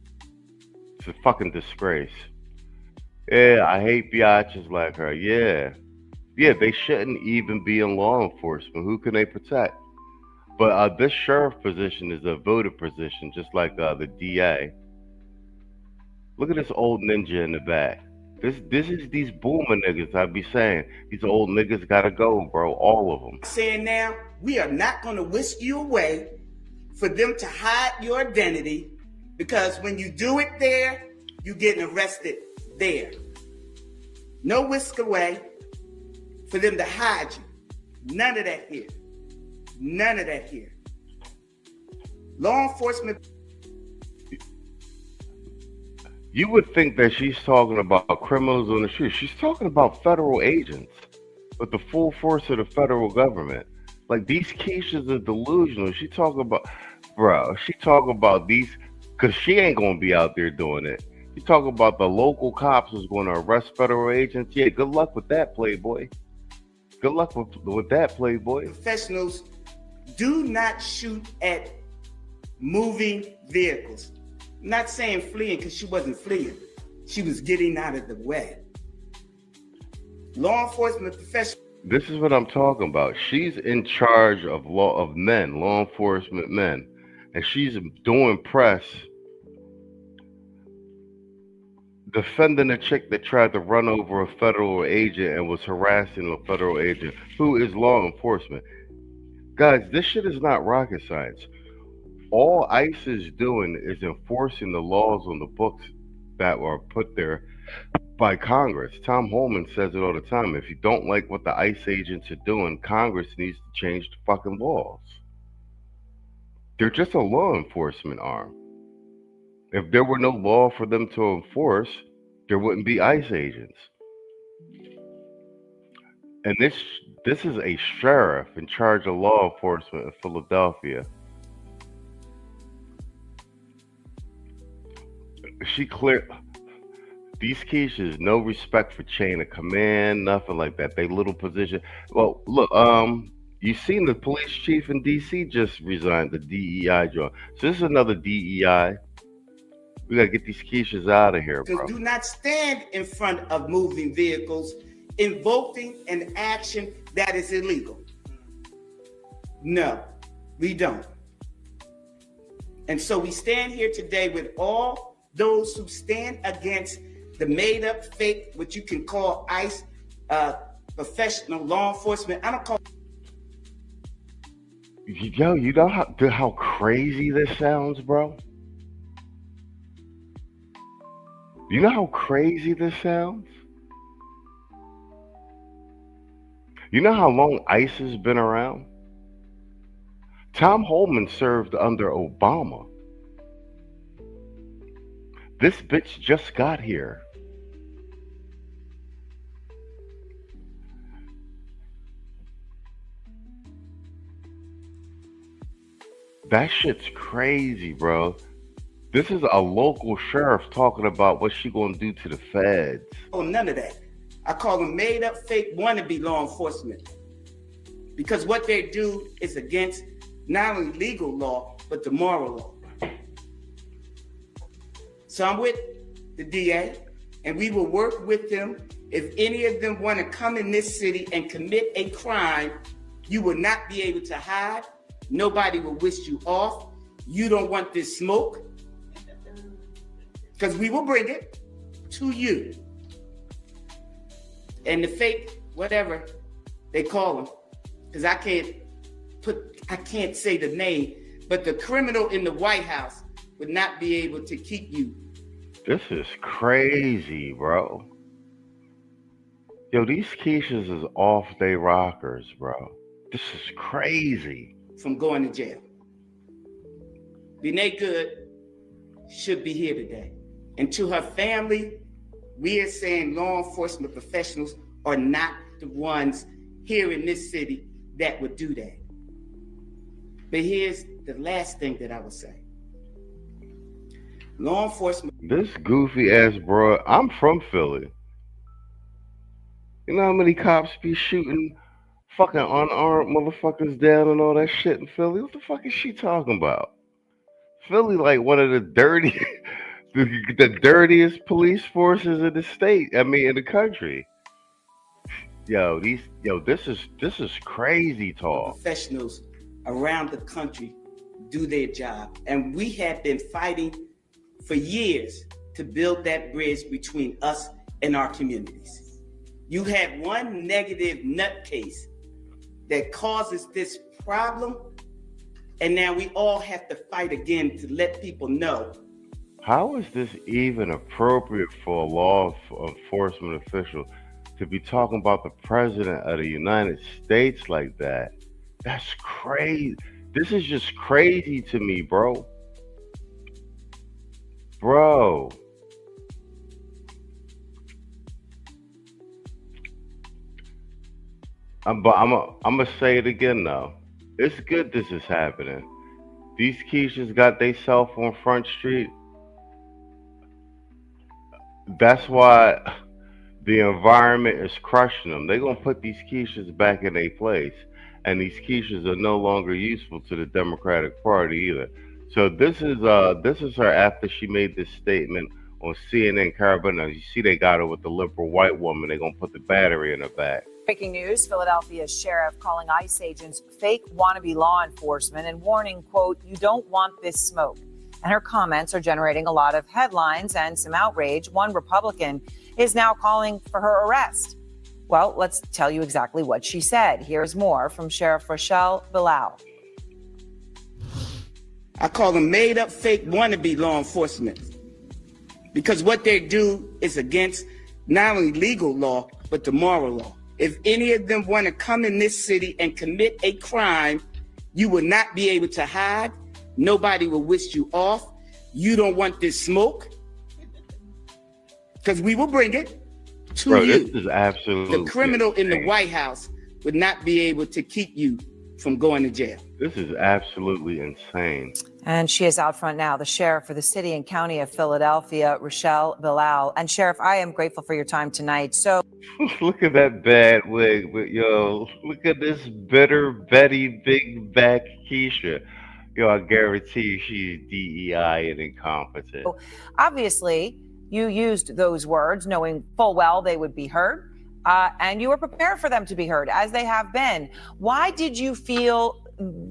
It's a fucking disgrace. Yeah, I hate biatches like her. Yeah, they shouldn't even be in law enforcement. Who can they protect? But this sheriff position is a voted position, just like the DA. Look at this old ninja in the back. This is these boomer niggas. I be saying these old niggas gotta go, bro. All of them. Saying now, we are not gonna whisk you away for them to hide your identity, because when you do it there, you're getting arrested there. No whisk away for them to hide you. None of that here. None of that here. Law enforcement. You would think that she's talking about criminals on the street. She's talking about federal agents with the full force of the federal government. Like, these quiches are delusional. She talking about these, because she ain't going to be out there doing it. She talking about the local cops is going to arrest federal agents. Yeah, good luck with that, Playboy. Good luck with that, Playboy. Professionals do not shoot at moving vehicles. I'm not saying fleeing, because she wasn't fleeing. She was getting out of the way. Law enforcement professionals. This is what I'm talking about. She's in charge of law enforcement men, and she's doing press defending a chick that tried to run over a federal agent and was harassing a federal agent who is law enforcement. Guys, this shit is not rocket science. All ICE is doing is enforcing the laws on the books that were put there by Congress. Tom Holman says it all the time. If you don't like what the ICE agents are doing, Congress needs to change the fucking laws. They're just a law enforcement arm. If there were no law for them to enforce, there wouldn't be ICE agents. And this is a sheriff in charge of law enforcement in Philadelphia. She clear these quiches, no respect for chain of command, nothing like that. They little position. Well, look, you seen the police chief in DC just resigned, the DEI job. So this is another DEI. We gotta get these quiches out of here, bro. Do not stand in front of moving vehicles, invoking an action that is illegal. No, we don't. And so we stand here today with all those who stand against the made up fake, what you can call ICE, professional law enforcement. I don't call. Yo, you know how crazy this sounds, bro? You know how crazy this sounds? You know how long ICE has been around? Tom Holman served under Obama. This bitch just got here. That shit's crazy, bro. This is a local sheriff talking about what she gonna do to the feds. Oh, none of that. I call them made up fake wannabe law enforcement. Because what they do is against not only legal law, but the moral law. So I'm with the DA, and we will work with them. If any of them want to come in this city and commit a crime, you will not be able to hide. Nobody will wish you off. You don't want this smoke, because we will bring it to you. And the fake, whatever they call them, because I can't say the name, but the criminal in the White House would not be able to keep you. This is crazy, bro. Yo, these quiches is off they rockers, bro. This is crazy. From going to jail. B'nai Good should be here today. And to her family, we are saying law enforcement professionals are not the ones here in this city that would do that. But here's the last thing that I would say. Law enforcement. This goofy ass bro, I'm from Philly. You know how many cops be shooting fucking unarmed motherfuckers down and all that shit in Philly? What the fuck is she talking about? Philly like one of the the dirtiest police forces in the state. I mean, in the country. This is crazy talk. Professionals around the country do their job, and we have been fighting for years to build that bridge between us and our communities. You have one negative nutcase that causes this problem, and now we all have to fight again to let people know. How is this even appropriate for a law enforcement official to be talking about the president of the United States like that? That's crazy. This is just crazy to me, bro. Bro. I'm gonna say it again though. It's good this is happening. These quiches got they self on Front Street. That's why the environment is crushing them. They're gonna put these quiches back in their place, and these quiches are no longer useful to the Democratic Party either. So this is her after she made this statement on CNN Carbon. Now you see they got her with the liberal white woman. They're gonna put the battery in her back. Breaking news, Philadelphia sheriff calling ICE agents fake wannabe law enforcement and warning, quote, "You don't want this smoke." And her comments are generating a lot of headlines and some outrage. One Republican is now calling for her arrest. Well, let's tell you exactly what she said. Here's more from Sheriff 𝐷𝐿. I call them made up fake wannabe law enforcement, because what they do is against not only legal law, but the moral law. If any of them want to come in this city and commit a crime, you will not be able to hide. Nobody will wish you off. You don't want this smoke, because we will bring it to you. This is absolutely the criminal in the insane. White House would not be able to keep you from going to jail. This is absolutely insane. And she is out front now, the sheriff for the city and county of Philadelphia, 𝐷𝐿. And Sheriff, I am grateful for your time tonight. So Look at that bad wig, but yo, look at this bitter Betty Big Back Keisha. Yo, I guarantee she's DEI and incompetent. obviously, you used those words knowing full well they would be heard. And you were prepared for them to be heard, as they have been. Why did you feel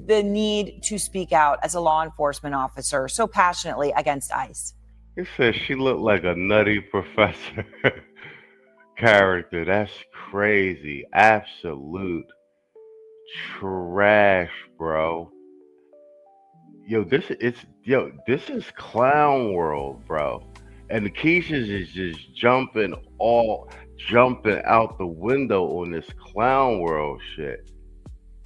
the need to speak out as a law enforcement officer so passionately against ICE? He said she looked like a nutty professor character. That's crazy. Absolute trash, bro. Yo, this is clown world, bro. And the Keisha's is just jumping out the window on this clown world shit.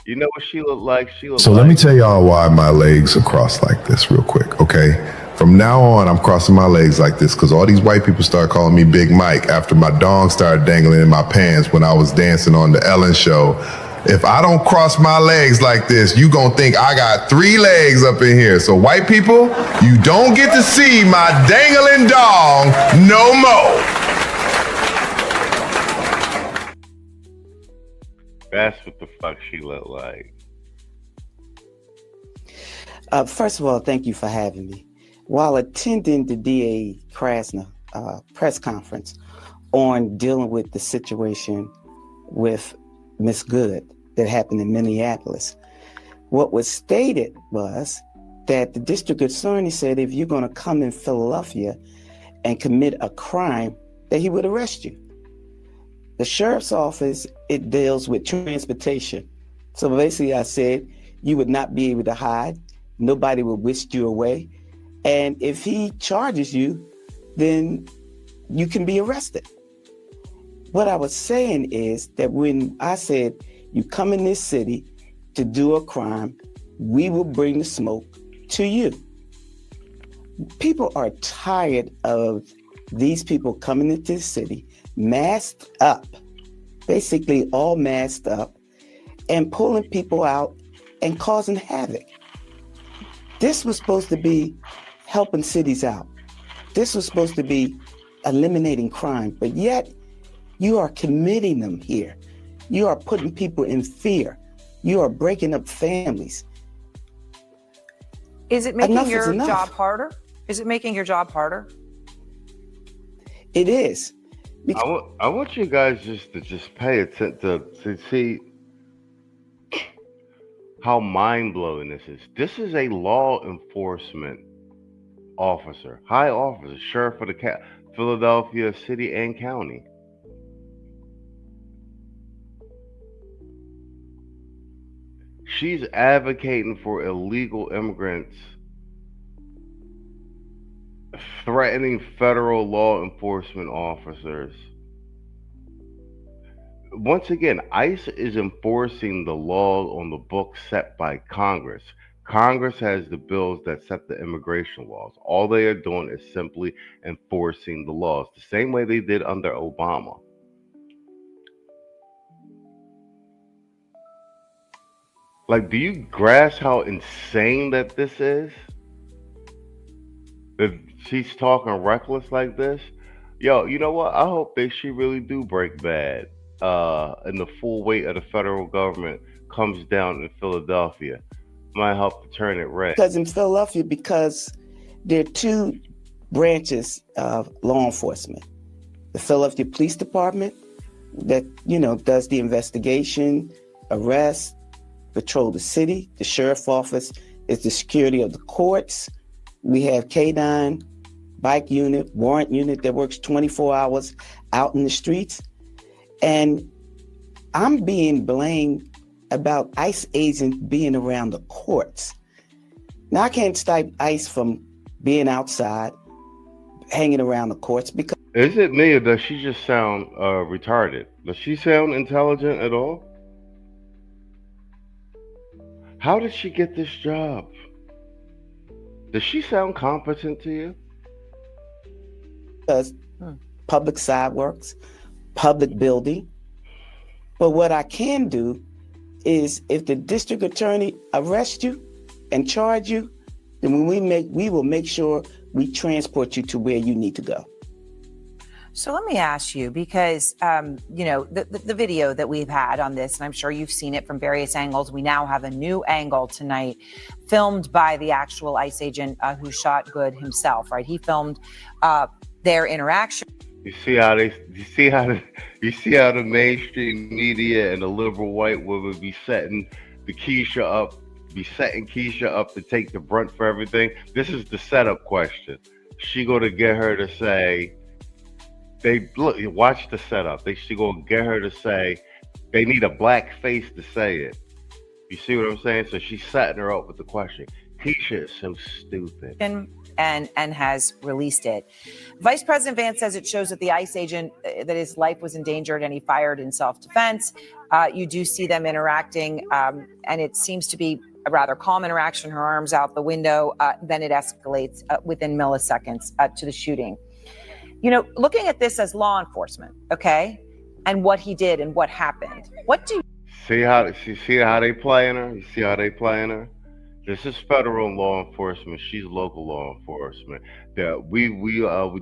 You know what she looked like? So let me tell y'all why my legs are crossed like this real quick, okay? From now on, I'm crossing my legs like this because all these white people started calling me Big Mike after my dong started dangling in my pants when I was dancing on the Ellen show. If I don't cross my legs like this, you gonna think I got 3 legs up in here. So white people, you don't get to see my dangling dong no more. That's what the fuck she looked like. First of all, thank you for having me. While attending the DA Krasner press conference on dealing with the situation with Miss Good that happened in Minneapolis, what was stated was that the district attorney said if you're going to come in Philadelphia and commit a crime, that he would arrest you. The sheriff's office, it deals with transportation. So basically I said you would not be able to hide. Nobody would whisk you away. And if he charges you, then you can be arrested. What I was saying is that when I said you come in this city to do a crime, we will bring the smoke to you. People are tired of these people coming into the city masked up, basically all masked up, and pulling people out and causing havoc. This was supposed to be helping cities out. This was supposed to be eliminating crime, but yet you are committing them here. You are putting people in fear. You are breaking up families. Is it making Enough is your enough. job harder? Is it making your job harder? It is. I want you guys just to pay attention to see how mind-blowing this is. This is a law enforcement officer, high officer, sheriff of the Philadelphia city and county. She's advocating for illegal immigrants, threatening federal law enforcement officers. Once again, ICE is enforcing the laws on the books set by Congress. Congress has the bills that set the immigration laws. All they are doing is simply enforcing the laws, the same way they did under Obama. Like, do you grasp how insane that this is? If she's talking reckless like this, yo, you know what? I hope she really do break bad, and the full weight of the federal government comes down in Philadelphia. Might help to turn it red. Because in Philadelphia, because there are 2 branches of law enforcement. The Philadelphia Police Department that, does the investigation, arrest, patrol the city. The sheriff's office is the security of the courts. We have K9 bike unit, warrant unit that works 24 hours out in the streets. And I'm being blamed about ICE agents being around the courts. Now, I can't stop ICE from being outside, hanging around the courts because... Is it me or does she just sound retarded? Does she sound intelligent at all? How did she get this job? Does she sound competent to you? Because public sidewalks, public building. But what I can do is if the district attorney arrests you and charge you, then we will make sure we transport you to where you need to go. So let me ask you, because, you know, the video that we've had on this, and I'm sure you've seen it from various angles. We now have a new angle tonight filmed by the actual ICE agent who shot Good himself, right? He filmed their interaction. You see how the mainstream media and the liberal white women be setting Keisha up to take the brunt for everything. This is the setup question. She gonna get her to say, watch the setup. She gonna get her to say they need a black face to say it. You see what I'm saying? So she's setting her up with the question. Keisha is so stupid. And has released it. Vice President Vance says it shows that the ICE agent, that his life was endangered and he fired in self-defense. You do see them interacting, and it seems to be a rather calm interaction, her arms out the window. Then it escalates within milliseconds to the shooting. You know, looking at this as law enforcement, okay, and what he did and what happened. What do you see how they playing her? You see how they playing her? This is federal law enforcement. She's local law enforcement. Yeah, we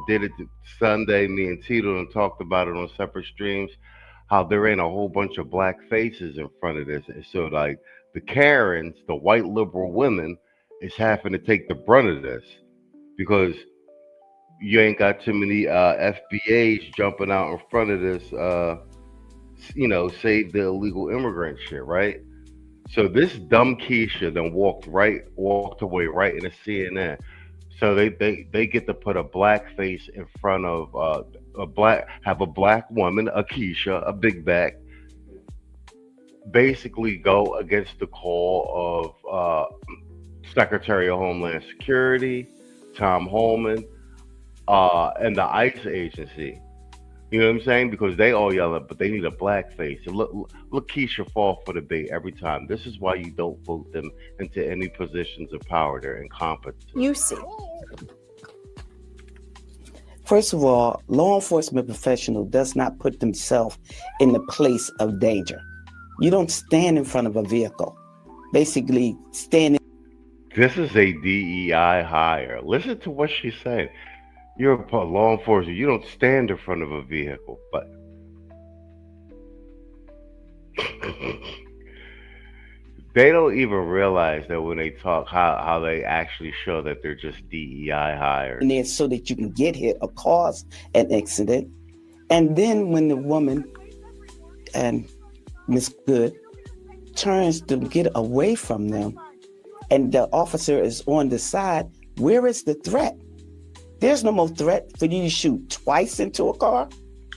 did it Sunday. Me and Tito and talked about it on separate streams. How there ain't a whole bunch of black faces in front of this. And so like the Karens, the white liberal women, is having to take the brunt of this because you ain't got too many FBAs jumping out in front of this. You know, save the illegal immigrant shit, right? So this dumb Keisha then walked away right into CNN. So they get to put a black face in front of have a black woman, a Keisha, a big back, basically go against the call of Secretary of Homeland Security, Tom Homan, and the ICE agency. You know what I'm saying? Because they all yell it, but they need a black face. And look Keisha fall for the bait every time. This is why you don't vote them into any positions of power. They're incompetent. You see. First of all, law enforcement professional does not put themselves in the place of danger. You don't stand in front of a vehicle. Basically, standing. This is a DEI hire. Listen to what she's saying. You're a law enforcement. You don't stand in front of a vehicle, but they don't even realize that when they talk, how they actually show that they're just DEI hires. And there so that you can get hit or cause an accident. And then when the woman and Miss Good turns to get away from them, and the officer is on the side, where is the threat? There's no more threat for you to shoot twice into a car.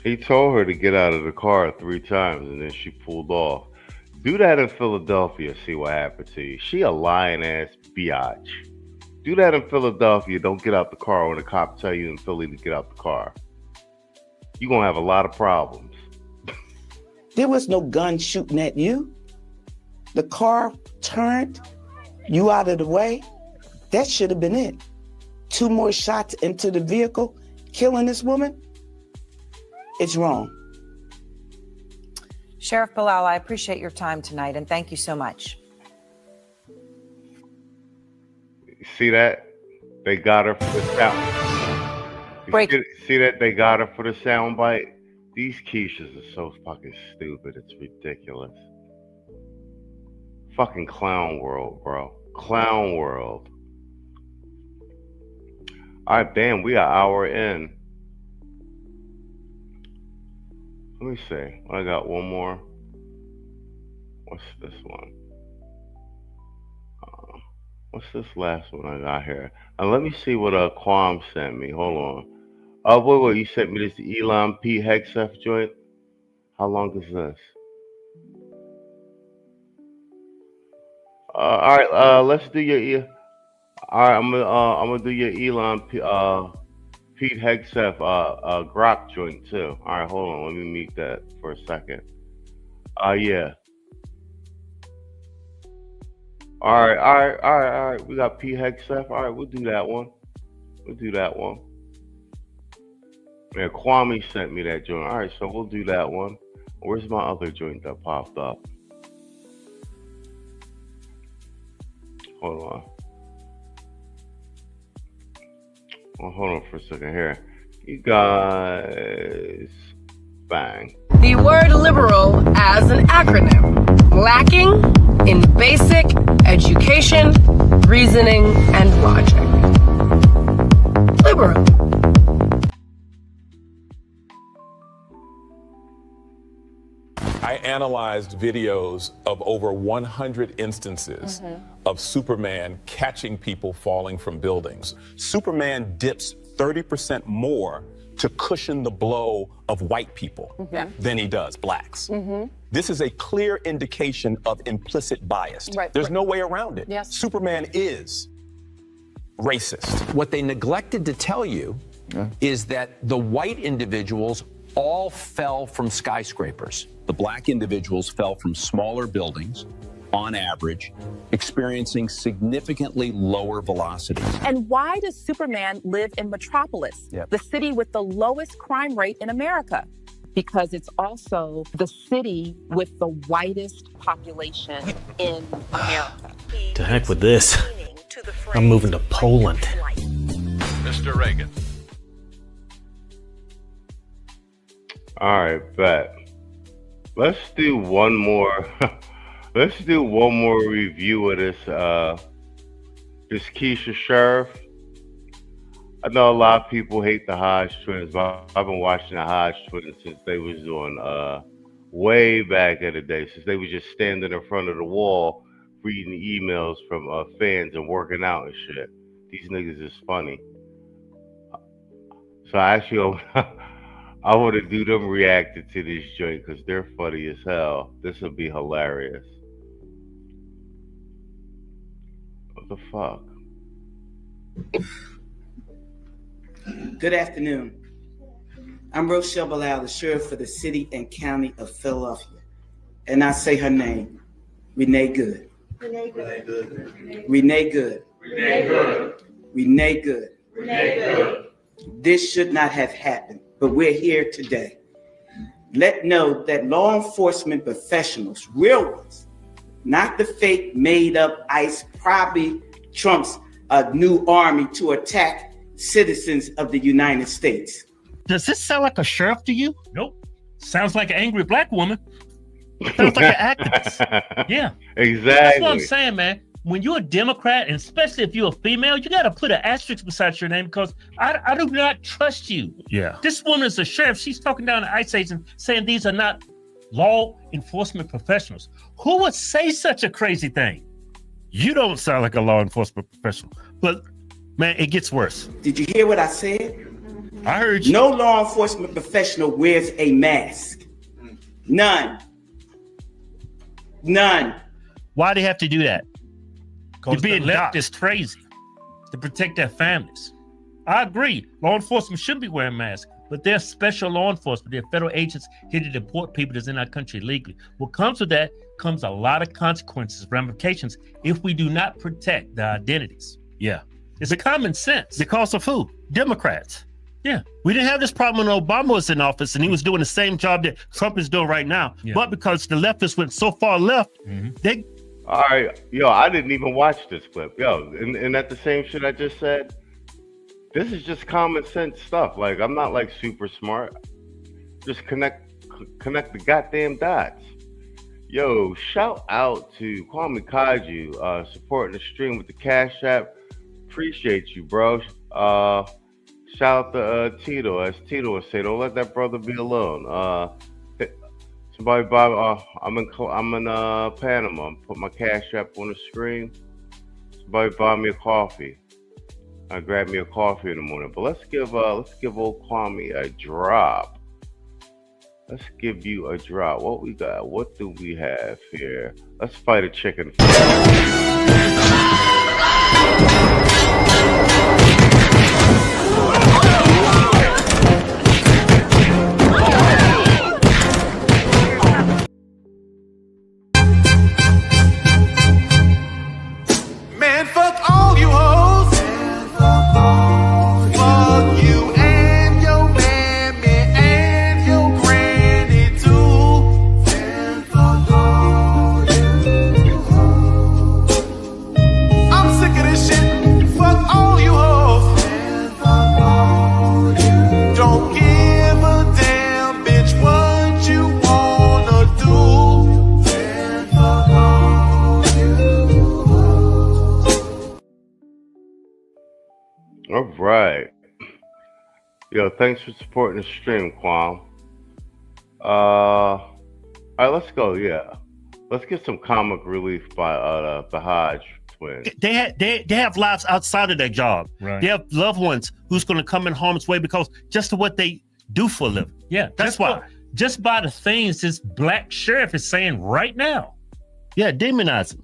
He told her to get out of the car 3 times and then she pulled off. Do that in Philadelphia, see what happens to you. She a lying ass biatch. Do that in Philadelphia. Don't get out the car when the cop tell you in Philly to get out the car. You're going to have a lot of problems. There was no gun shooting at you. The car turned you out of the way. That should have been it. 2 more shots into the vehicle, killing this woman. It's wrong. Sheriff Bilal, I appreciate your time tonight, and thank you so much. See that? They got her for the sound. See that? They got her for the sound bite? These Keishas are so fucking stupid. It's ridiculous. Fucking clown world, bro. Clown world. All right, damn, we are an hour in. Let me see. I got one more. What's this one? What's this last one I got here? Let me see what Quam sent me. Hold on. Wait, you sent me this Elon P. Hegseth joint? How long is this? All right, let's do your. All right, I'm gonna do your Elon Pete Hegseth Grok joint too. All right, hold on, let me mute that for a second. Yeah. All right. We got Pete Hegseth. All right, we'll do that one. Yeah, Kwame sent me that joint. All right, so we'll do that one. Where's my other joint that popped up? Hold on. Well, hold on for a second here. You guys, bang. The word liberal as an acronym, lacking in basic education, reasoning, and logic. Liberal. I analyzed videos of over 100 instances of Superman catching people falling from buildings. Superman dips 30% more to cushion the blow of white people than he does blacks. This is a clear indication of implicit bias. There's no way around it. Superman is racist. What they neglected to tell you is that the white individuals all fell from skyscrapers. The black individuals fell from smaller buildings, on average, experiencing significantly lower velocities. And why does Superman live in Metropolis, the city with the lowest crime rate in America? Because it's also the city with the whitest population in America. To heck with this. I'm moving to Poland. Mr. Reagan. All right, bet. Let's do one more. Let's do one more review of this Keisha Sheriff. I know a lot of people hate the Hodge twins, but I've been watching the Hodge twins since they was doing way back in the day, since they was just standing in front of the wall reading emails from fans and working out and shit. These niggas is funny. So actually, I want to do them reacting to this joint because they're funny as hell. This will be hilarious. What the fuck? Good afternoon. I'm Rochelle Bilal, the sheriff for the city and county of Philadelphia. And I say her name, Renee Good. Renee Good. Renee Good. Renee Good. Renee Good. Renee Good. This should not have happened, but we're here today. Let know that law enforcement professionals, real ones, not the fake made up ICE, probably Trump's new army to attack citizens of the United States. Does this sound like a sheriff to you? Nope. Sounds like an angry black woman. Sounds like an activist. Yeah. Exactly. That's what I'm saying, man. When you're a Democrat, and especially if you're a female, you got to put an asterisk beside your name because I do not trust you. Yeah. This woman is a sheriff. She's talking down to ICE agents saying these are not law enforcement professionals. Who would say such a crazy thing? You don't sound like a law enforcement professional, but man, it gets worse. Did you hear what I said? I heard you. No law enforcement professional wears a mask. None. Why do they have to do that? Because being left is crazy to protect their families. I agree. Law enforcement should be wearing masks, but they're special law enforcement. They're federal agents here to deport people that's in our country illegally. What comes with that comes a lot of consequences, ramifications, if we do not protect the identities. Yeah. It's a common sense. Because of who? Democrats. Yeah. We didn't have this problem when Obama was in office and he was doing the same job that Trump is doing right now. Yeah. But because the leftists went so far left, they... All right, yo, I didn't even watch this clip. Yo, and that the same shit I just said? This is just common sense stuff. Like, I'm not like super smart. Just connect the goddamn dots. Yo, shout out to 𝐂𝐒, supporting the stream with the Cash App. Appreciate you, bro. Shout out to Tito, as Tito would say, don't let that brother be alone. Somebody, Bob, I'm in Panama. I'm put my Cash App on the screen. Somebody buy me a coffee. I grab me a coffee in the morning. But let's give old Kwame a drop. Let's give you a drop. What we got? What do we have here? Let's fight a chicken. Man, fuck all you hoes. Fuck you and your mammy and your granny too. Man, fuck all you hoes. I'm sick of this shit. Fuck all you hoes. Man, fuck all you. Don't give a damn, bitch, what you wanna do. Man, fuck all you. All right. Yo, thanks for supporting the stream, Kwam. All right, let's go. Yeah, let's get some comic relief by the Hodge twins. They have lives outside of their job. Right. They have loved ones who's going to come in harm's way because just of what they do for a living. Yeah, that's why. Just by the things this black sheriff is saying right now. Yeah, demonizing.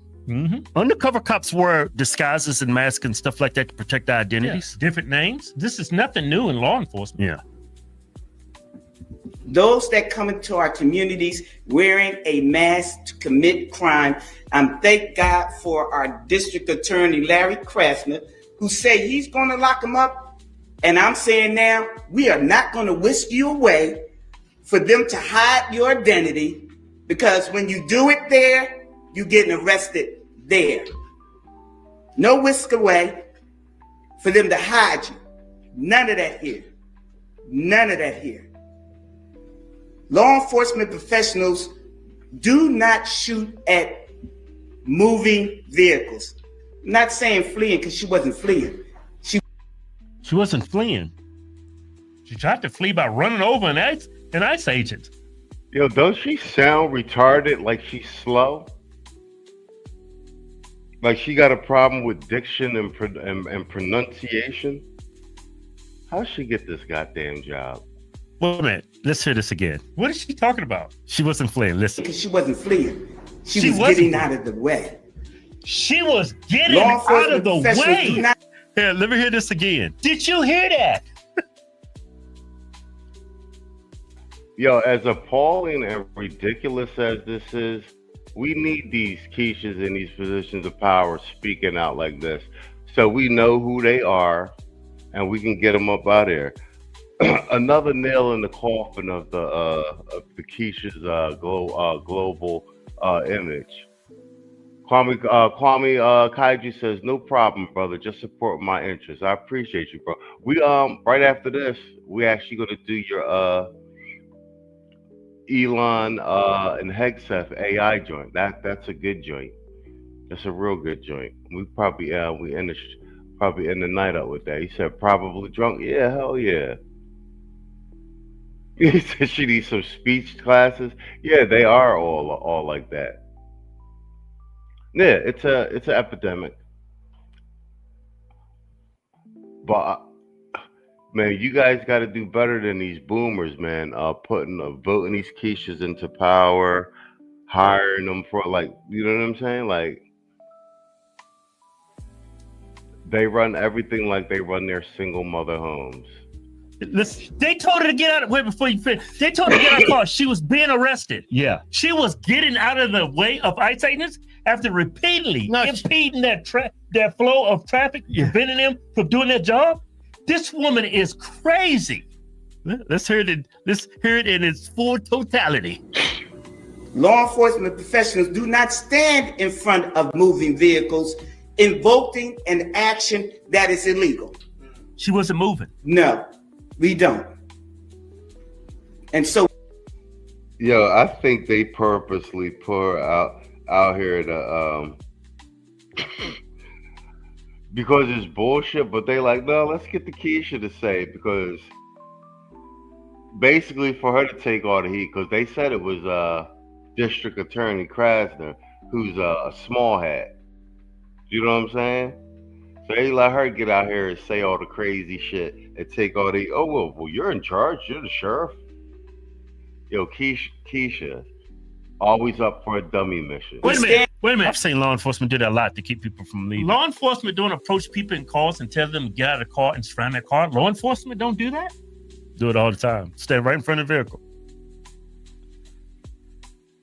Undercover cops wear disguises and masks and stuff like that to protect their identities. Yeah. Different names. This is nothing new in law enforcement. Yeah. Those that come into our communities wearing a mask to commit crime. Thank God for our district attorney, Larry Krasner, who said he's going to lock them up. And I'm saying now, we are not going to whisk you away for them to hide your identity, because when you do it there, you're getting arrested there. No whisk away for them to hide you. None of that here. None of that here. Law enforcement professionals do not shoot at moving vehicles. I'm not saying fleeing, because she wasn't fleeing. She wasn't fleeing. She tried to flee by running over an ICE agent. Yo, does she sound retarded? Like she's slow? Like she got a problem with diction and pronunciation? How'd she get this goddamn job? Wait a minute. Let's hear this again. What is she talking about? She wasn't fleeing. Listen. Because she wasn't fleeing. She was getting out of the way. She was getting out of the way. Yeah, let me hear this again. Did you hear that? Yo, as appalling and ridiculous as this is, we need these quiches in these positions of power speaking out like this, so we know who they are and we can get them up out here. Another nail in the coffin of the quiche's global image. Kwame Kaiju says, no problem, brother. Just support my interests. I appreciate you, bro. We right after this, we actually gonna do your Elon and Hegseth AI joint. That's a good joint. That's a real good joint. We probably end the night up with that. He said probably drunk. Yeah, hell yeah. He said she needs some speech classes. Yeah, they are all like that. Yeah, it's an epidemic. But man, you guys got to do better than these boomers, man. Voting these quiches into power, hiring them for, like, you know what I'm saying? Like, they run everything like they run their single mother homes. Listen, they told her to get out of the way before you finish. They told her to get out of the car. She was being arrested. Yeah. She was getting out of the way of ICE agents after repeatedly impeding their flow of traffic, preventing them from doing their job. This woman is crazy. Let's hear it in its full totality. Law enforcement professionals do not stand in front of moving vehicles invoking an action that is illegal. She wasn't moving. No, we don't. And so, yo, I think they purposely put her out here to because it's bullshit, but they like, no, let's get the Keisha to say it, because basically for her to take all the heat, because they said it was District Attorney Krasner, who's a small hat. You know what I'm saying? So they let her get out here and say all the crazy shit and take all the, oh, well, you're in charge. You're the sheriff. Yo, Keisha, always up for a dummy mission. Wait a minute. I've seen law enforcement do that a lot to keep people from leaving. Law enforcement don't approach people in cars and tell them to get out of the car and surround their car. Law enforcement don't do that? Do it all the time. Stand right in front of the vehicle.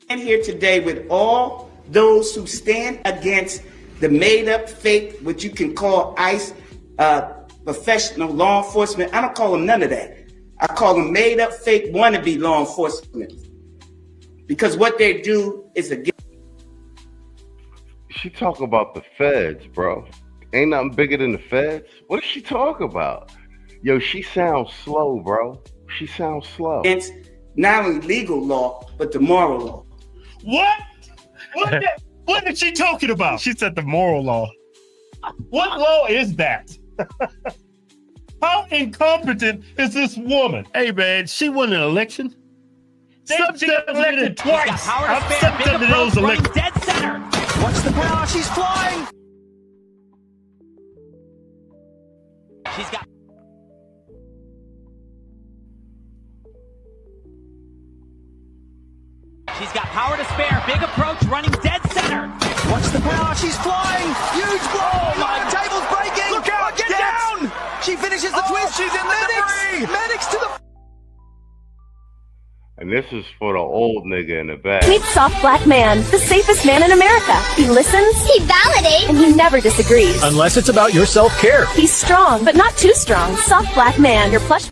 I'm here today with all those who stand against the made-up, fake, what you can call ICE, professional law enforcement. I don't call them none of that. I call them made-up, fake, wannabe law enforcement. Because what they do is against. She talk about the feds, bro. Ain't nothing bigger than the feds. What does she talk about? Yo, she sounds slow, bro. She sounds slow. Against not only legal law, but the moral law. What? What is she talking about? She said the moral law. What law is that? How incompetent is this woman? Hey, man, she won an election. She got elected twice. I'm upset that those elected. Dead center. Watch the ground. She's flying. She's got. She's got power to spare. Big approach, running dead center. Watch the ground. She's flying. Huge blow. Oh my! The table's breaking. Look out! Get down! She finishes the twist. She's in medics. Medics to the. And this is for the old nigga in the back. Meet Soft Black Man, the safest man in America. He listens, he validates, and he never disagrees. Unless it's about your self-care. He's strong, but not too strong. Soft Black Man, your plush.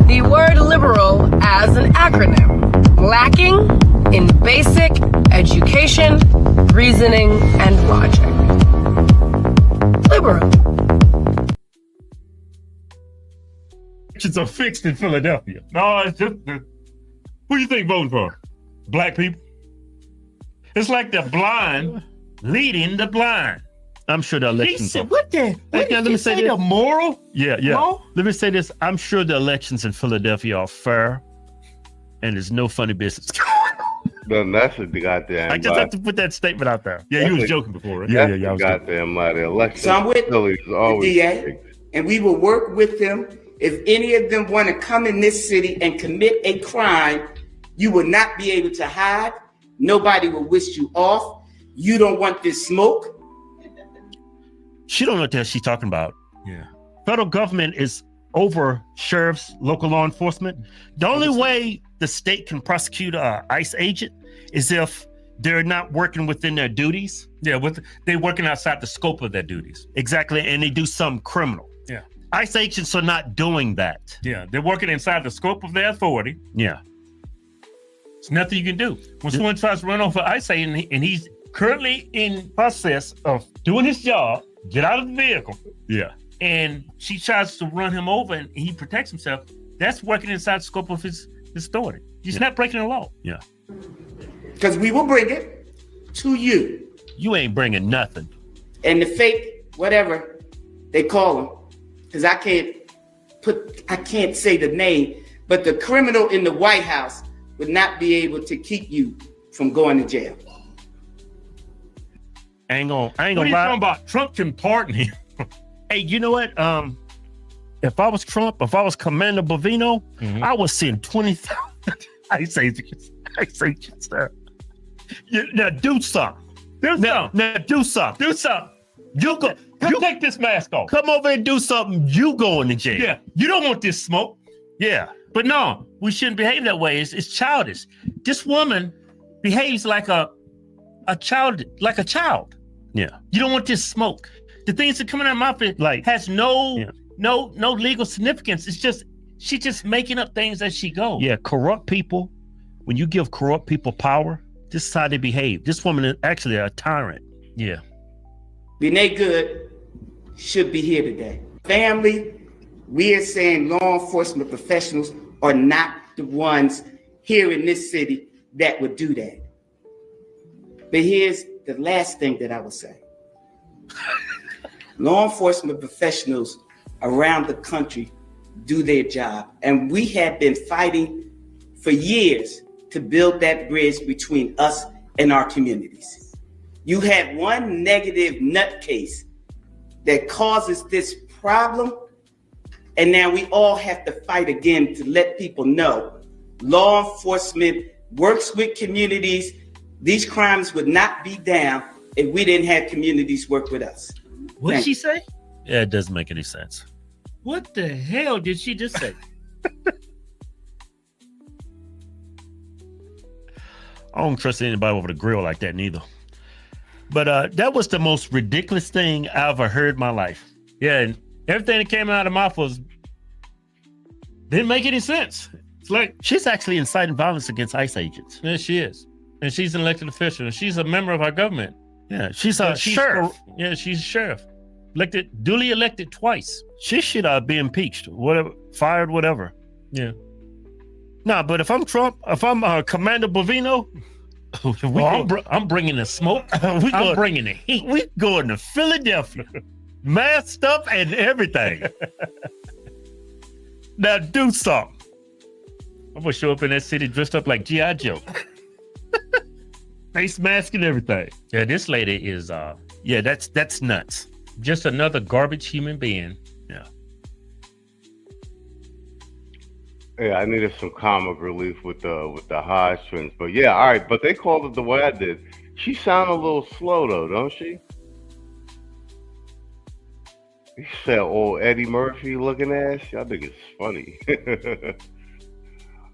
The word liberal as an acronym, lacking in basic education, reasoning, and logic. Liberal. Elections are fixed in Philadelphia. No, it's just who do you think voting for? Black people? It's like the blind leading the blind. I'm sure the elections. What the? Let me say this. The moral? Yeah. No? Let me say this. I'm sure the elections in Philadelphia are fair, and there's no funny business. Then that's a goddamn. I just have to put that statement out there. Yeah, you was joking before, right? Yeah. I was goddamn lie. The election. So I'm with the DA, and we will work with them. If any of them want to come in this city and commit a crime, you will not be able to hide. Nobody will wish you off. You don't want this smoke. She don't know what the hell she's talking about. Yeah. Federal government is over sheriffs, local law enforcement. The only way the state can prosecute an ICE agent is if they're not working within their duties. Yeah, they're working outside the scope of their duties. Exactly, and they do something criminal. Yeah. ICE agents are not doing that. Yeah, they're working inside the scope of their authority. Yeah. There's nothing you can do. When someone tries to run off an ICE agent and he's currently in process of doing his job, get out of the vehicle. Yeah. And she tries to run him over and he protects himself. That's working inside the scope of his authority. He's not breaking the law. Yeah. Because we will bring it to you. You ain't bringing nothing. And the fake, whatever they call them, because I can't say the name, but the criminal in the White House would not be able to keep you from going to jail. I ain't gonna lie. What are you talking about? Trump can pardon him. Hey, you know what? If I was Trump, if I was Commander Bovino, I would send 20,000 ICE agents there. Now do something. Now do something. Do something. You go. You take this mask off. Come over and do something. You go in the jail. Yeah. You don't want this smoke. Yeah. But no, we shouldn't behave that way. It's childish. This woman behaves like a child. Yeah. You don't want this smoke. The things that come out of her mouth has no legal significance. It's just she's just making up things as she goes. Yeah. Corrupt people. When you give corrupt people power, this is how they behave. This woman is actually a tyrant. Yeah. B'nai Good should be here today. Family, we are saying law enforcement professionals are not the ones here in this city that would do that. But here's the last thing that I will say. Law enforcement professionals around the country do their job. And we have been fighting for years to build that bridge between us and our communities. You had one negative nutcase that causes this problem, and now we all have to fight again to let people know law enforcement works with communities. These crimes would not be down if we didn't have communities work with us. What did Thank she you. say? Yeah, it doesn't make any sense. What the hell did she just say? I don't trust anybody over the grill like that neither. But that was the most ridiculous thing I ever heard in my life. Yeah, and everything that came out of my mouth didn't make any sense. It's like she's actually inciting violence against ICE agents. Yeah, she is. And she's an elected official, and she's a member of our government. Yeah, she's a sheriff. She's a sheriff. Duly elected twice. She should be impeached, whatever, fired, whatever. Yeah. Nah, but if I'm Trump, if I'm Commander Bovino, I'm bringing the smoke. I'm bringing the heat. We going to Philadelphia, masked up and everything. Now do something. I'm gonna show up in that city dressed up like G.I. Joe, face mask and everything. Yeah, this lady is. That's nuts. Just another garbage human being. Yeah. Yeah, I needed some comic relief with the Hodge twins, but yeah, all right. But they called it the way I did. She sounded a little slow though, don't she? You said old Eddie Murphy looking ass. Y'all think it's funny.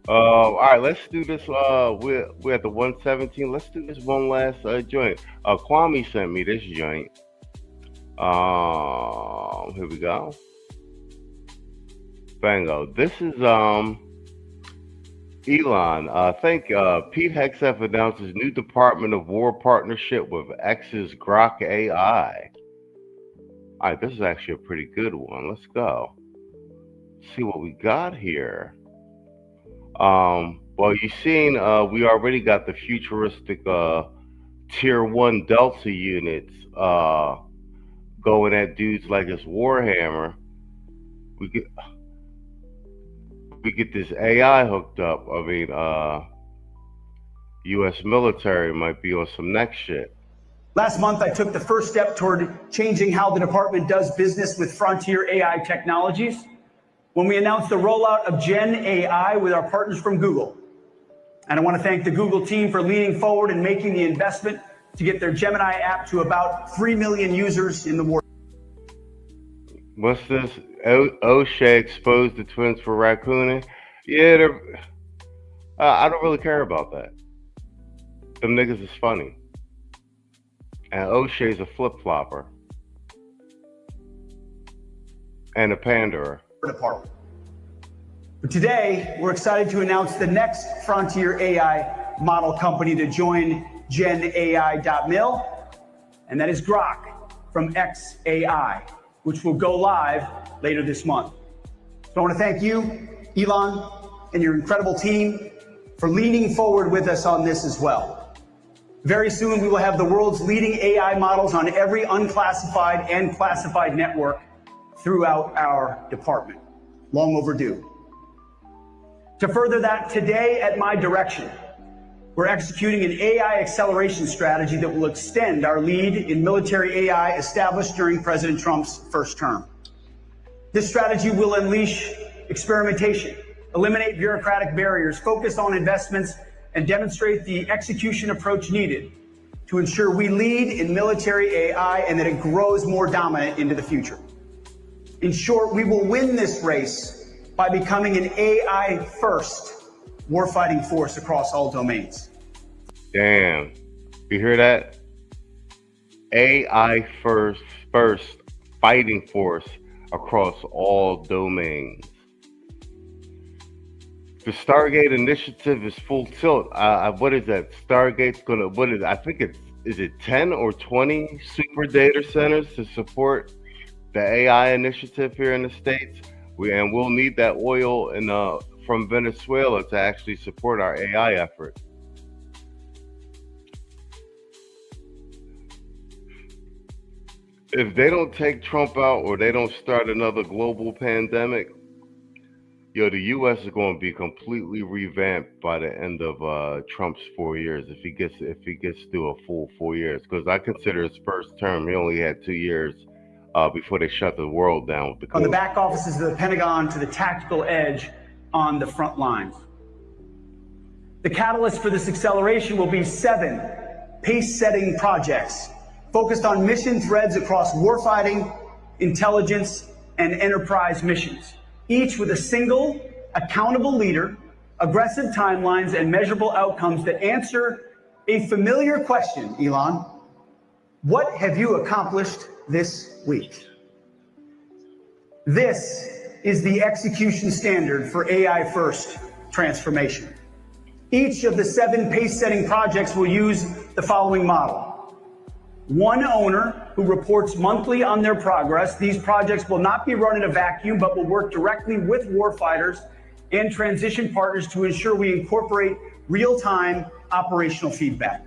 All right, let's do this. We're at the 117. Let's do this one last joint. Kwame sent me this joint. Here we go. Bango. This is Elon. I think Pete Hegseth announces new Department of War partnership with X's Grok AI. All right, this is actually a pretty good one. Let's go. See what we got here. Well, you've seen we already got the futuristic tier 1 Delta units going at dudes like it's Warhammer. We get this AI hooked up. I mean, U.S. military might be on some next shit. Last month, I took the first step toward changing how the department does business with frontier AI technologies when we announced the rollout of Gen AI with our partners from Google. And I want to thank the Google team for leaning forward and making the investment to get their Gemini app to about 3 million users in the world. What's this? O'Shea exposed the twins for raccooning. Yeah, I don't really care about that. Them niggas is funny. And O'Shea's a flip-flopper. And a panderer. Department. But today, we're excited to announce the next frontier AI model company to join GenAI.mil, and that is Grok from xAI, which will go live later this month. So I want to thank you, Elon, and your incredible team for leaning forward with us on this as well. Very soon, we will have the world's leading AI models on every unclassified and classified network throughout our department. Long overdue. To further that, today at my direction, we're executing an AI acceleration strategy that will extend our lead in military AI established during President Trump's first term. This strategy will unleash experimentation, eliminate bureaucratic barriers, focus on investments, and demonstrate the execution approach needed to ensure we lead in military AI and that it grows more dominant into the future. In short, we will win this race by becoming an AI-first warfighting force across all domains. Damn. You hear that? AI first fighting force across all domains. The Stargate initiative is full tilt. What is that? Stargate's gonna, what is, I think is it 10 or 20 super data centers to support the AI initiative here in the States? We'll need that oil from Venezuela to actually support our AI effort. If they don't take Trump out or they don't start another global pandemic, Yo, the U.S. is going to be completely revamped by the end of Trump's 4 years if he gets through a full 4 years. Because I consider his first term, he only had 2 years before they shut the world down with the From the COVID. back offices of the Pentagon to the tactical edge on the front lines. The catalyst for this acceleration will be 7 pace-setting projects focused on mission threads across warfighting, intelligence, and enterprise missions, each with a single, accountable leader, aggressive timelines, and measurable outcomes that answer a familiar question, Elon. What have you accomplished this week? This is the execution standard for AI-first transformation. Each of the 7 pace-setting projects will use the following model. One owner who reports monthly on their progress. These projects will not be run in a vacuum, but will work directly with warfighters and transition partners to ensure we incorporate real-time operational feedback.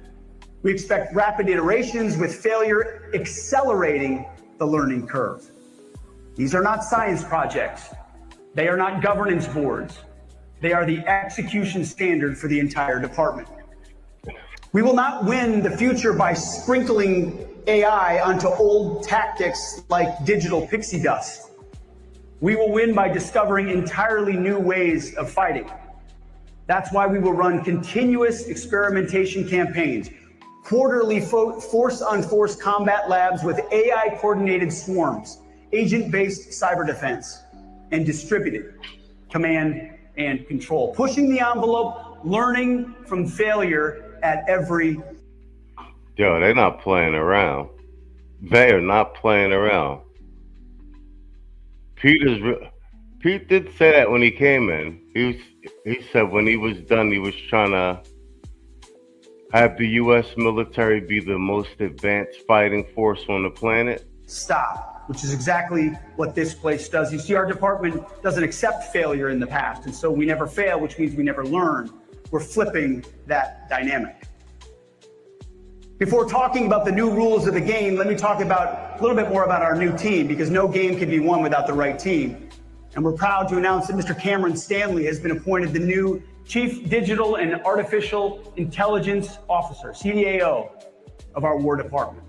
We expect rapid iterations with failure accelerating the learning curve. These are not science projects. They are not governance boards. They are the execution standard for the entire department. We will not win the future by sprinkling AI onto old tactics like digital pixie dust. We will win by discovering entirely new ways of fighting. That's why we will run continuous experimentation campaigns, quarterly force-on-force combat labs with AI-coordinated swarms, agent-based cyber defense, and distributed command and control, pushing the envelope, learning from failure at every. Yo, they're not playing around. They are not playing around. Pete did say that when he came in. He said when he was done, he was trying to have the U.S. military be the most advanced fighting force on the planet. Stop, which is exactly what this place does. You see, our department doesn't accept failure in the past, and so we never fail, which means we never learn. We're flipping that dynamic. Before talking about the new rules of the game, let me talk about a little bit more about our new team, because no game can be won without the right team. And we're proud to announce that Mr. Cameron Stanley has been appointed the new Chief Digital and Artificial Intelligence Officer, CDAO, of our War Department.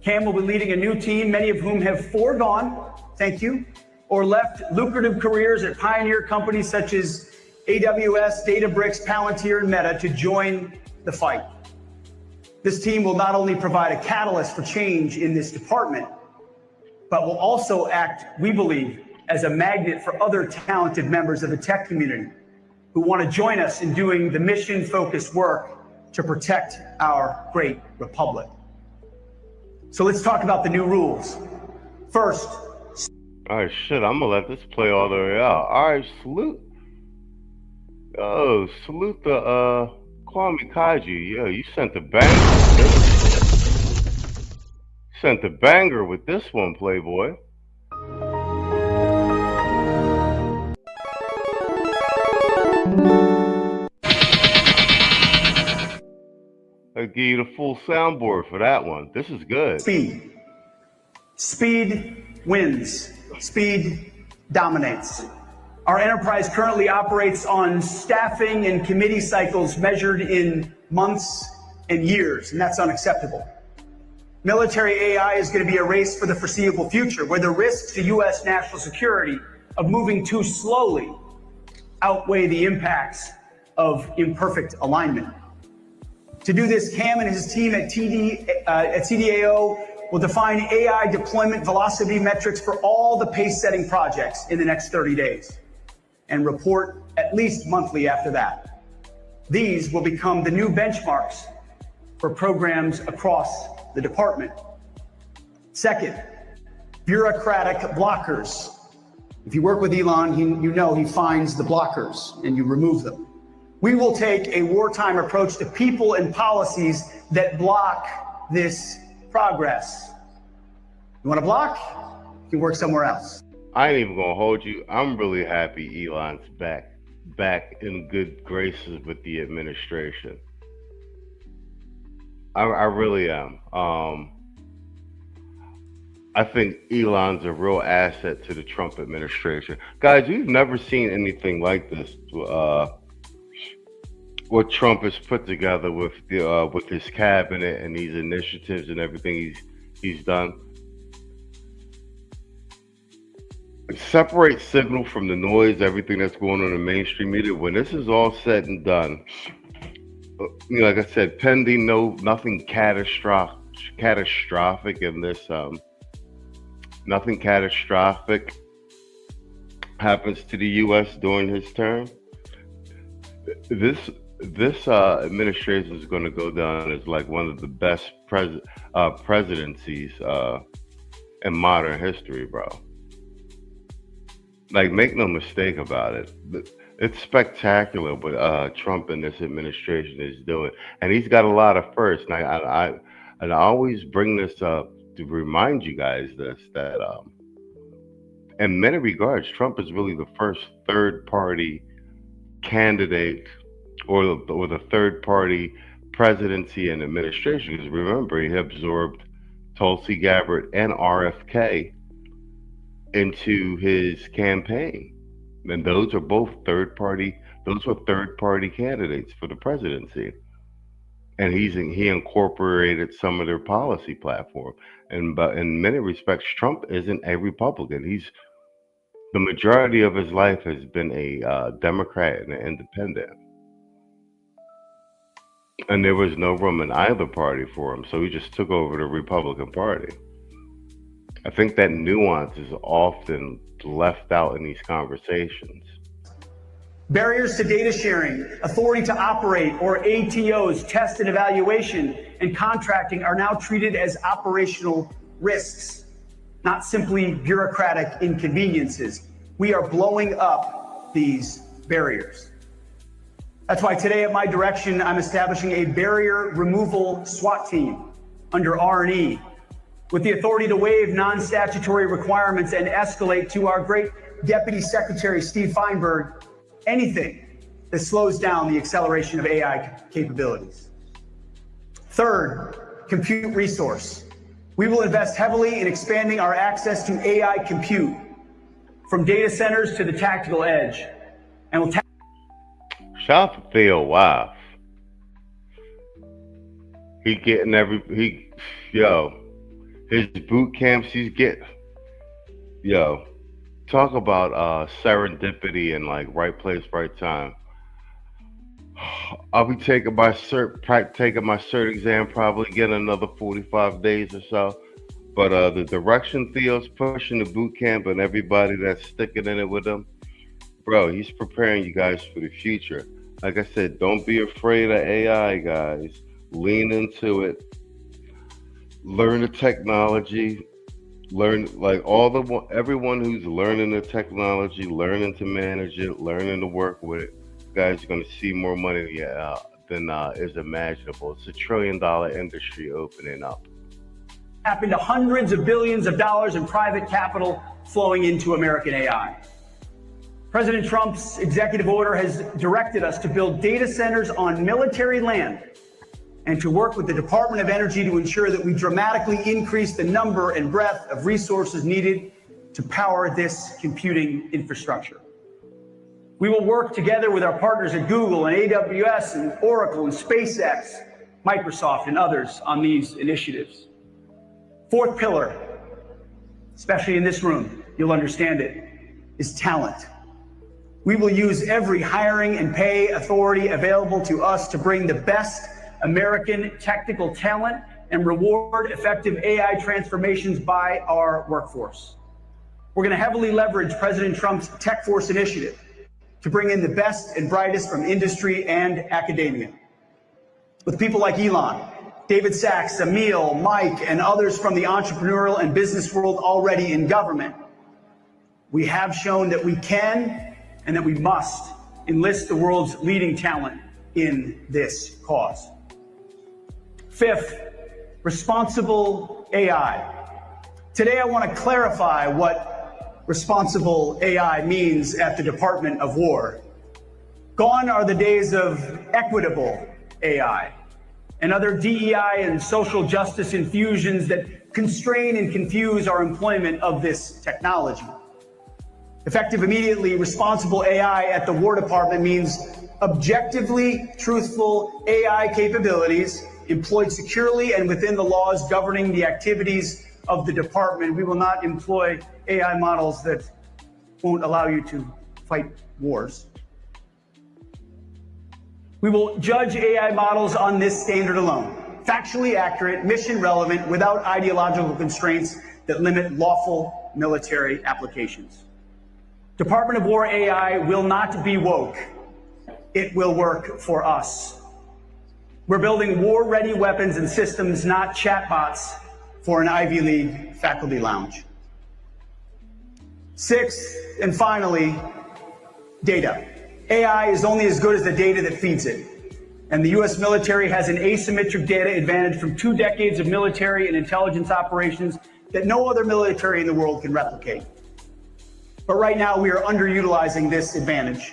Cam will be leading a new team, many of whom have foregone, thank you, or left lucrative careers at pioneer companies such as AWS, Databricks, Palantir, and Meta to join the fight. This team will not only provide a catalyst for change in this department, but will also act, we believe, as a magnet for other talented members of the tech community who want to join us in doing the mission-focused work to protect our great republic. So let's talk about the new rules. First. All right, shit, I'm gonna let this play all the way out. All right, salute. Oh, salute the 𝐂𝐍𝐿. Yo, you sent the banger. Sent the banger with this one, Playboy. I'll give you the full soundboard for that one. This is good. Speed. Speed wins. Speed dominates. Our enterprise currently operates on staffing and committee cycles measured in months and years, and that's unacceptable. Military AI is going to be a race for the foreseeable future, where the risks to U.S. national security of moving too slowly outweigh the impacts of imperfect alignment. To do this, Cam and his team at CDAO will define AI deployment velocity metrics for all the pace-setting projects in the next 30 days and report at least monthly after that. These will become the new benchmarks for programs across the department. Second, bureaucratic blockers. If you work with Elon, you know he finds the blockers and you remove them. We will take a wartime approach to people and policies that block this progress. You want to block? You can work somewhere else. I ain't even gonna hold you. I'm really happy Elon's back in good graces with the administration. I really am. I think Elon's a real asset to the Trump administration. Guys, we've never seen anything like this. What Trump has put together with his cabinet and these initiatives and everything he's done. Separate signal from the noise, everything that's going on in the mainstream media. When this is all said and done, like I said, pending nothing catastrophic in this, nothing catastrophic happens to the U.S. during his term. This administration is going to go down as like one of the best presidencies in modern history, bro. Like, make no mistake about it. It's spectacular what Trump and this administration is doing, and he's got a lot of firsts. And I always bring this up to remind you guys that in many regards, Trump is really the first third-party candidate or the third-party presidency and administration. Because remember, he absorbed Tulsi Gabbard and RFK into his campaign, and those are both third-party. Those were third-party candidates for the presidency, and he incorporated some of their policy platform. But in many respects, Trump isn't a Republican. The majority of his life has been a Democrat and an independent. And there was no room in either party for him, so he just took over the Republican Party. I think that nuance is often left out in these conversations. Barriers to data sharing, authority to operate, or ATOs, test and evaluation, and contracting are now treated as operational risks, not simply bureaucratic inconveniences. We are blowing up these barriers. That's why today at my direction, I'm establishing a barrier removal SWAT team under R&E with the authority to waive non-statutory requirements and escalate to our great Deputy Secretary, Steve Feinberg, anything that slows down the acceleration of AI capabilities. Third, compute resource. We will invest heavily in expanding our access to AI compute from data centers to the tactical edge. And we'll shout out to 𝐷𝐿. He getting his boot camps he's getting. Talk about serendipity and like right place, right time. I'll be taking my cert exam probably again another 45 days or so. But the direction Theo's pushing the boot camp and everybody that's sticking in it with him, bro, he's preparing you guys for the future. Like I said, don't be afraid of AI, guys. Lean into it. Learn the technology. Learn, like everyone who's learning the technology, learning to manage it, learning to work with it, guys are going to see more money than is imaginable. It's $1 trillion industry opening up. Tap into hundreds of billions of dollars in private capital flowing into American AI. President Trump's executive order has directed us to build data centers on military land and to work with the Department of Energy to ensure that we dramatically increase the number and breadth of resources needed to power this computing infrastructure. We will work together with our partners at Google and AWS and Oracle and SpaceX, Microsoft and others on these initiatives. Fourth pillar, especially in this room, you'll understand it, is talent. We will use every hiring and pay authority available to us to bring the best American technical talent and reward effective AI transformations by our workforce. We're going to heavily leverage President Trump's Tech Force initiative to bring in the best and brightest from industry and academia. With people like Elon, David Sachs, Emil, Mike, and others from the entrepreneurial and business world already in government, we have shown that we can and that we must enlist the world's leading talent in this cause. Fifth, responsible AI. Today, I want to clarify what responsible AI means at the Department of War. Gone are the days of equitable AI and other DEI and social justice infusions that constrain and confuse our employment of this technology. Effective immediately, responsible AI at the War Department means objectively truthful AI capabilities employed securely and within the laws governing the activities of the department. We will not employ AI models that won't allow you to fight wars. We will judge AI models on this standard alone. Factually accurate, mission relevant, without ideological constraints that limit lawful military applications. Department of War AI will not be woke. It will work for us. We're building war-ready weapons and systems, not chatbots for an Ivy League faculty lounge. Sixth, and finally, data. AI is only as good as the data that feeds it. And the US military has an asymmetric data advantage from 2 decades of military and intelligence operations that no other military in the world can replicate. But right now, we are underutilizing this advantage.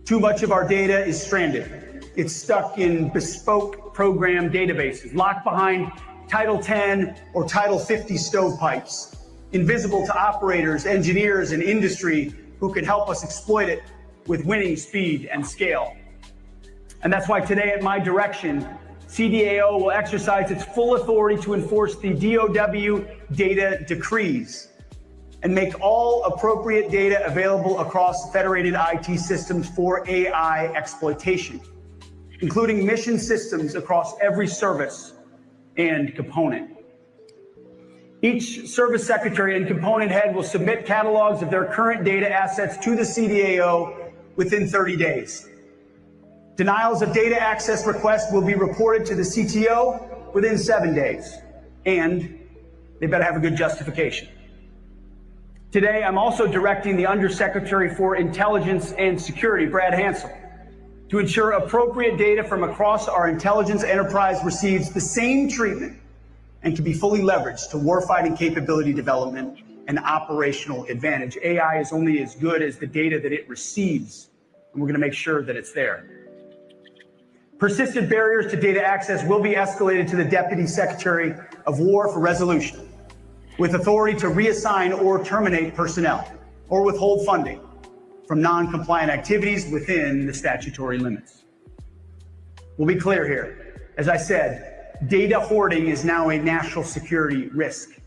Too much of our data is stranded. It's stuck in bespoke program databases, locked behind Title 10 or Title 50 stovepipes, invisible to operators, engineers, and industry who can help us exploit it with winning speed and scale. And that's why today, at my direction, CDAO will exercise its full authority to enforce the DOW data decrees and make all appropriate data available across federated IT systems for AI exploitation, including mission systems across every service and component. Each service secretary and component head will submit catalogs of their current data assets to the CDAO within 30 days. Denials of data access requests will be reported to the CTO within 7 days, and they better have a good justification. Today, I'm also directing the Undersecretary for Intelligence and Security, Brad Hansel, to ensure appropriate data from across our intelligence enterprise receives the same treatment and can be fully leveraged to warfighting capability development and operational advantage. AI is only as good as the data that it receives, and we're going to make sure that it's there. Persistent barriers to data access will be escalated to the Deputy Secretary of War for resolution, with authority to reassign or terminate personnel or withhold funding from non-compliant activities within the statutory limits. We'll be clear here. As I said, data hoarding is now a national security risk,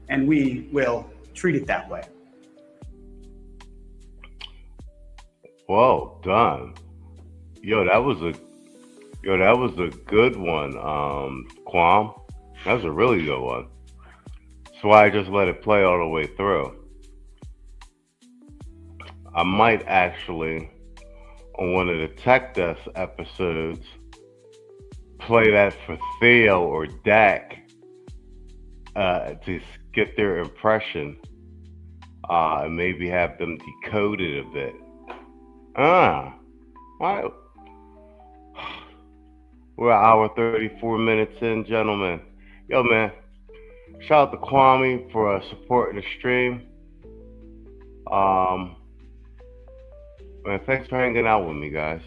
and we will treat it that way. Well done. That was a good one, Quam. That was a really good one. That's why I just let it play all the way through. I might actually, on one of the Tech Desk episodes, play that for Theo or Dak to get their impression and maybe have them decode it a bit. Right. We're an hour 34 minutes in, gentlemen. Yo, man, shout out to Kwame for supporting the stream. Man, thanks for hanging out with me, guys.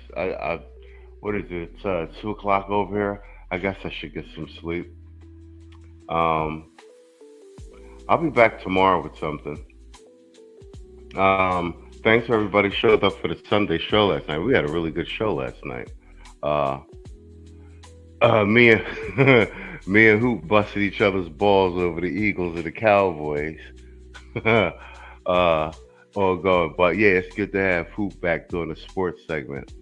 What is it? It's 2 o'clock over here. I guess I should get some sleep. I'll be back tomorrow with something. Thanks for everybody who showed up for the Sunday show last night. We had a really good show last night. Me and Hoop busted each other's balls over the Eagles and the Cowboys. All going, but yeah, it's good to have Hoop back doing the sports segment.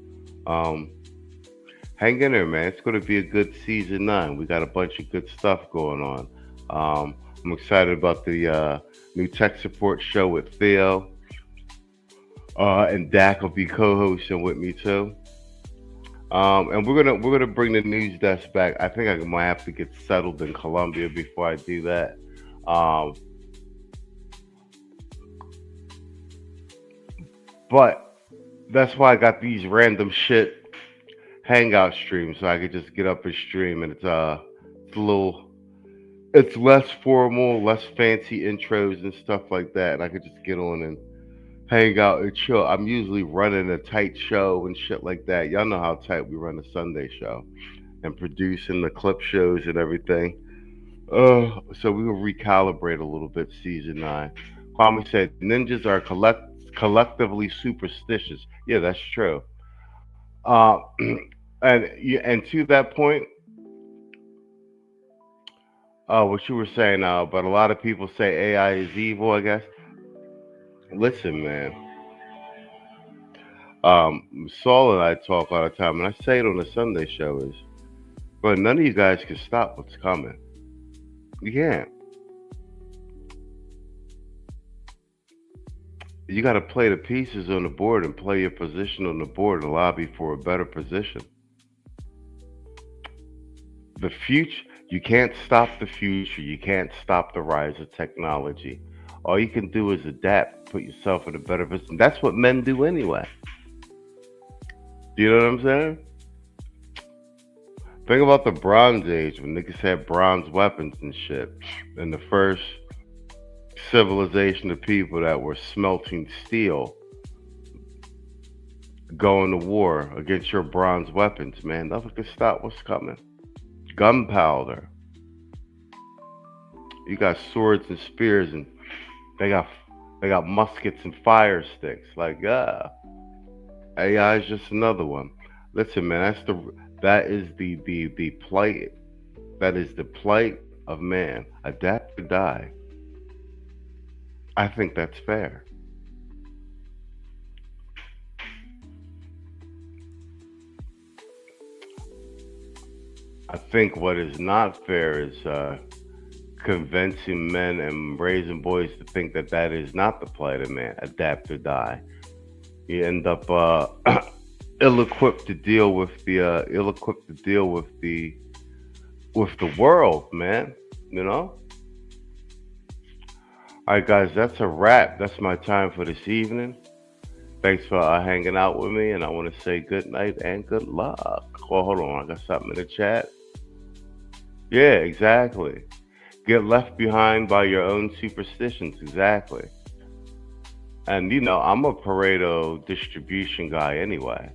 Hang in there, man. It's going to be a good season 9. We got a bunch of good stuff going on. I'm excited about the new tech support show with Theo, and Dak will be co-hosting with me too. And we're gonna bring the news desk back. I think I might have to get settled in Colombia before I do that. But that's why I got these random shit hangout streams, so I could just get up and stream, and it's less formal, less fancy intros and stuff like that, and I could just get on and hang out and chill. I'm usually running a tight show and shit like that. Y'all know how tight we run the Sunday show. and producing the clip shows and everything. So we will recalibrate a little bit. Season 9. Kwame said ninjas are collectively superstitious. Yeah, that's true. And to that point, what you were saying, but a lot of people say AI is evil. I guess. Listen, man. Saul and I talk all the time, and I say it on the Sunday show is, but none of you guys can stop what's coming. You can't. You got to play the pieces on the board and play your position on the board and lobby for a better position. The future, you can't stop the future. You can't stop the rise of technology. All you can do is adapt, put yourself in a better position. That's what men do anyway. Do you know what I'm saying? Think about the Bronze Age when niggas had bronze weapons and shit. And the first civilization of people that were smelting steel going to war against your bronze weapons, man. Nothing can stop what's coming. Gunpowder. You got swords and spears, and they got muskets and fire sticks. Like, AI is just another one. Listen, man, that is the plight. That is the plight of man. Adapt or die. I think that's fair. I think what is not fair is convincing men and raising boys to think that that is not the plight of man. Adapt or die. You end up ill-equipped to deal with the world, man. You know. All right, guys, that's a wrap. That's my time for this evening. Thanks for hanging out with me, and I want to say good night and good luck. Well, hold on, I got something in the chat. Yeah, exactly. Get left behind by your own superstitions, exactly. And, you know, I'm a Pareto distribution guy anyway.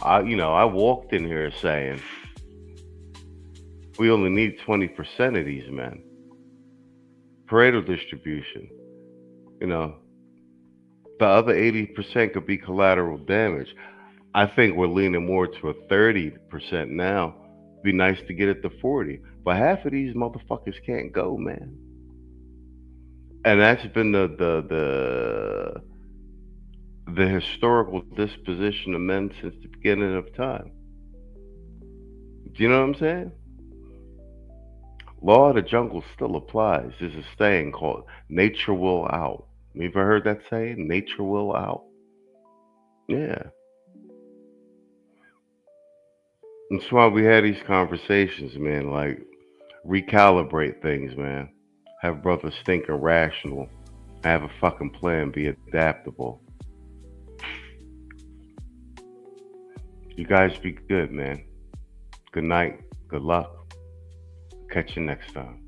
I walked in here saying we only need 20% of these men. Pareto distribution. You know, the other 80% could be collateral damage. I think we're leaning more to a 30% now. Be nice to get it to 40. But half of these motherfuckers can't go, man. And that's been the historical disposition of men since the beginning of time. Do you know what I'm saying? Law of the jungle still applies. There's a saying called nature will out. You ever heard that saying? Nature will out. Yeah. That's why we had these conversations, man. Like, recalibrate things, man. Have brothers think irrational. Have a fucking plan. Be adaptable. You guys be good, man. Good night. Good luck. Catch you next time.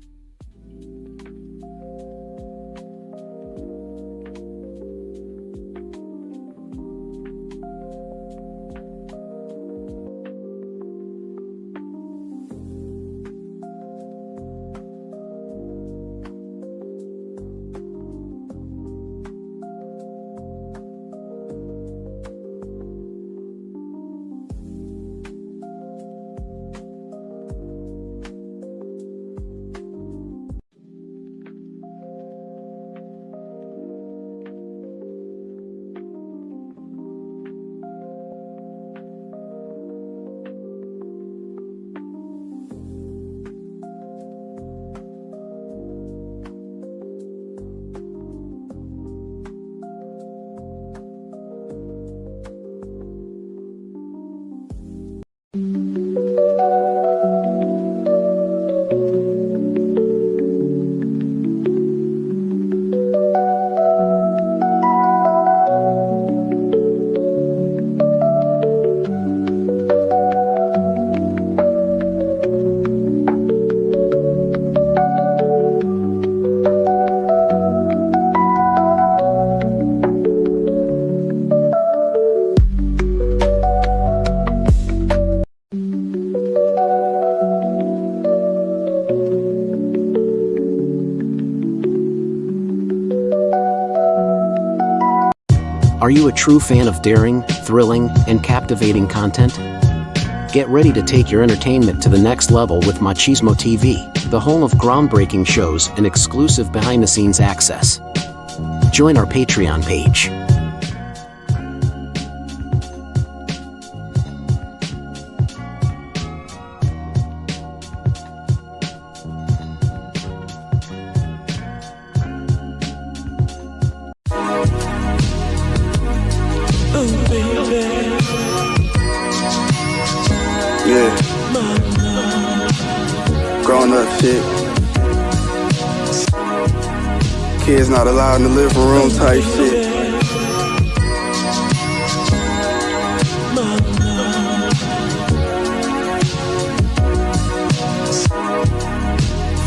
Are you a true fan of daring, thrilling, and captivating content? Get ready to take your entertainment to the next level with Machismo TV, the home of groundbreaking shows and exclusive behind-the-scenes access. Join our Patreon page. Yeah. Grown up shit. Kids not allowed in the living room type shit.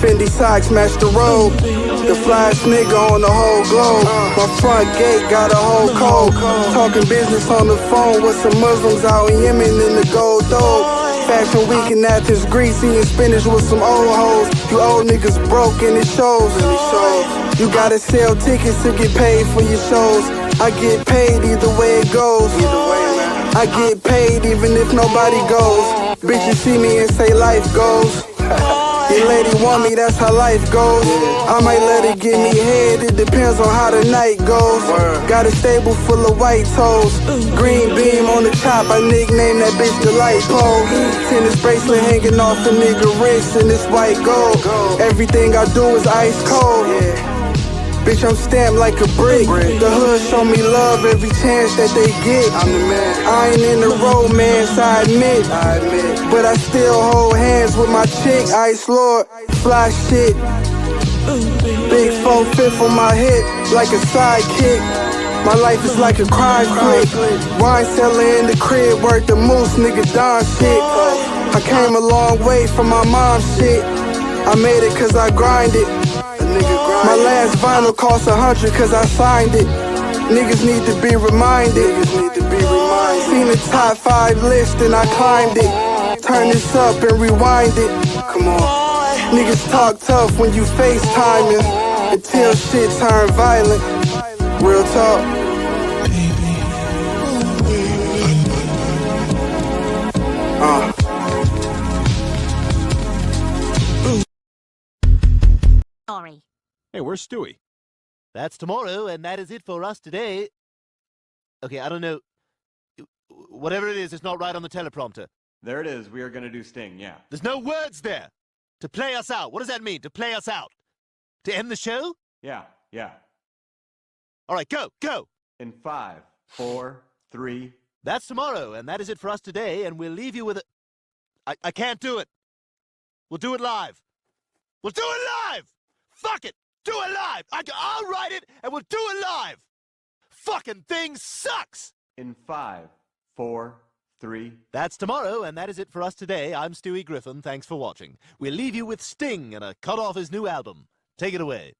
Fendi socks match the robe. The flyest nigga on the whole globe. My front gate got a whole code. Talking business on the phone with some Muslims out in Yemen in the gold dome. Fashion week in Athens, Greece, eating spinach with some old hoes. You old niggas broke and it shows. You gotta sell tickets to get paid for your shows. I get paid either way it goes. I get paid even if nobody goes. Bitches see me and say life goes. Your lady want me, that's how life goes. I might let her give me head, it depends on how the night goes. Got a stable full of white toes. Green beam on the top, I nickname that bitch the light pole. Tennis bracelet hanging off a nigga wrist and it's white gold. Everything I do is ice cold. Bitch, I'm stamped like a brick. The hood show me love every chance that they get. I'm the man. I ain't in the romance, I admit. But I still hold hands with my chick. Ice Lord, fly shit. Big 4/5 on my hip, like a sidekick. My life is like a crime flick. Wine cellar in the crib, worth the moose, nigga Don shit. I came a long way from my mom's shit. I made it cause I grinded. My last vinyl cost 100 cause I signed it. Niggas need to be reminded. Seen the top 5 list and I climbed it. Turn this up and rewind it. Come on. Niggas talk tough when you FaceTiming until shit turn violent. Real talk. Sorry. Hey, where's Stewie? That's tomorrow, and that is it for us today. Okay, I don't know. Whatever it is, it's not right on the teleprompter. There it is. We are going to do Sting, yeah. There's no words there. To play us out. What does that mean, to play us out? To end the show? Yeah. All right, go. In 5, 4, 3. That's tomorrow, and that is it for us today, and we'll leave you with a... I can't do it. We'll do it live. We'll do it live! Fuck it! Do it live! I'll write it, and we'll do it live! Fucking thing sucks! In 5, 4, 3. That's tomorrow, and that is it for us today. I'm Stewie Griffin. Thanks for watching. We'll leave you with Sting and a cut off his new album. Take it away.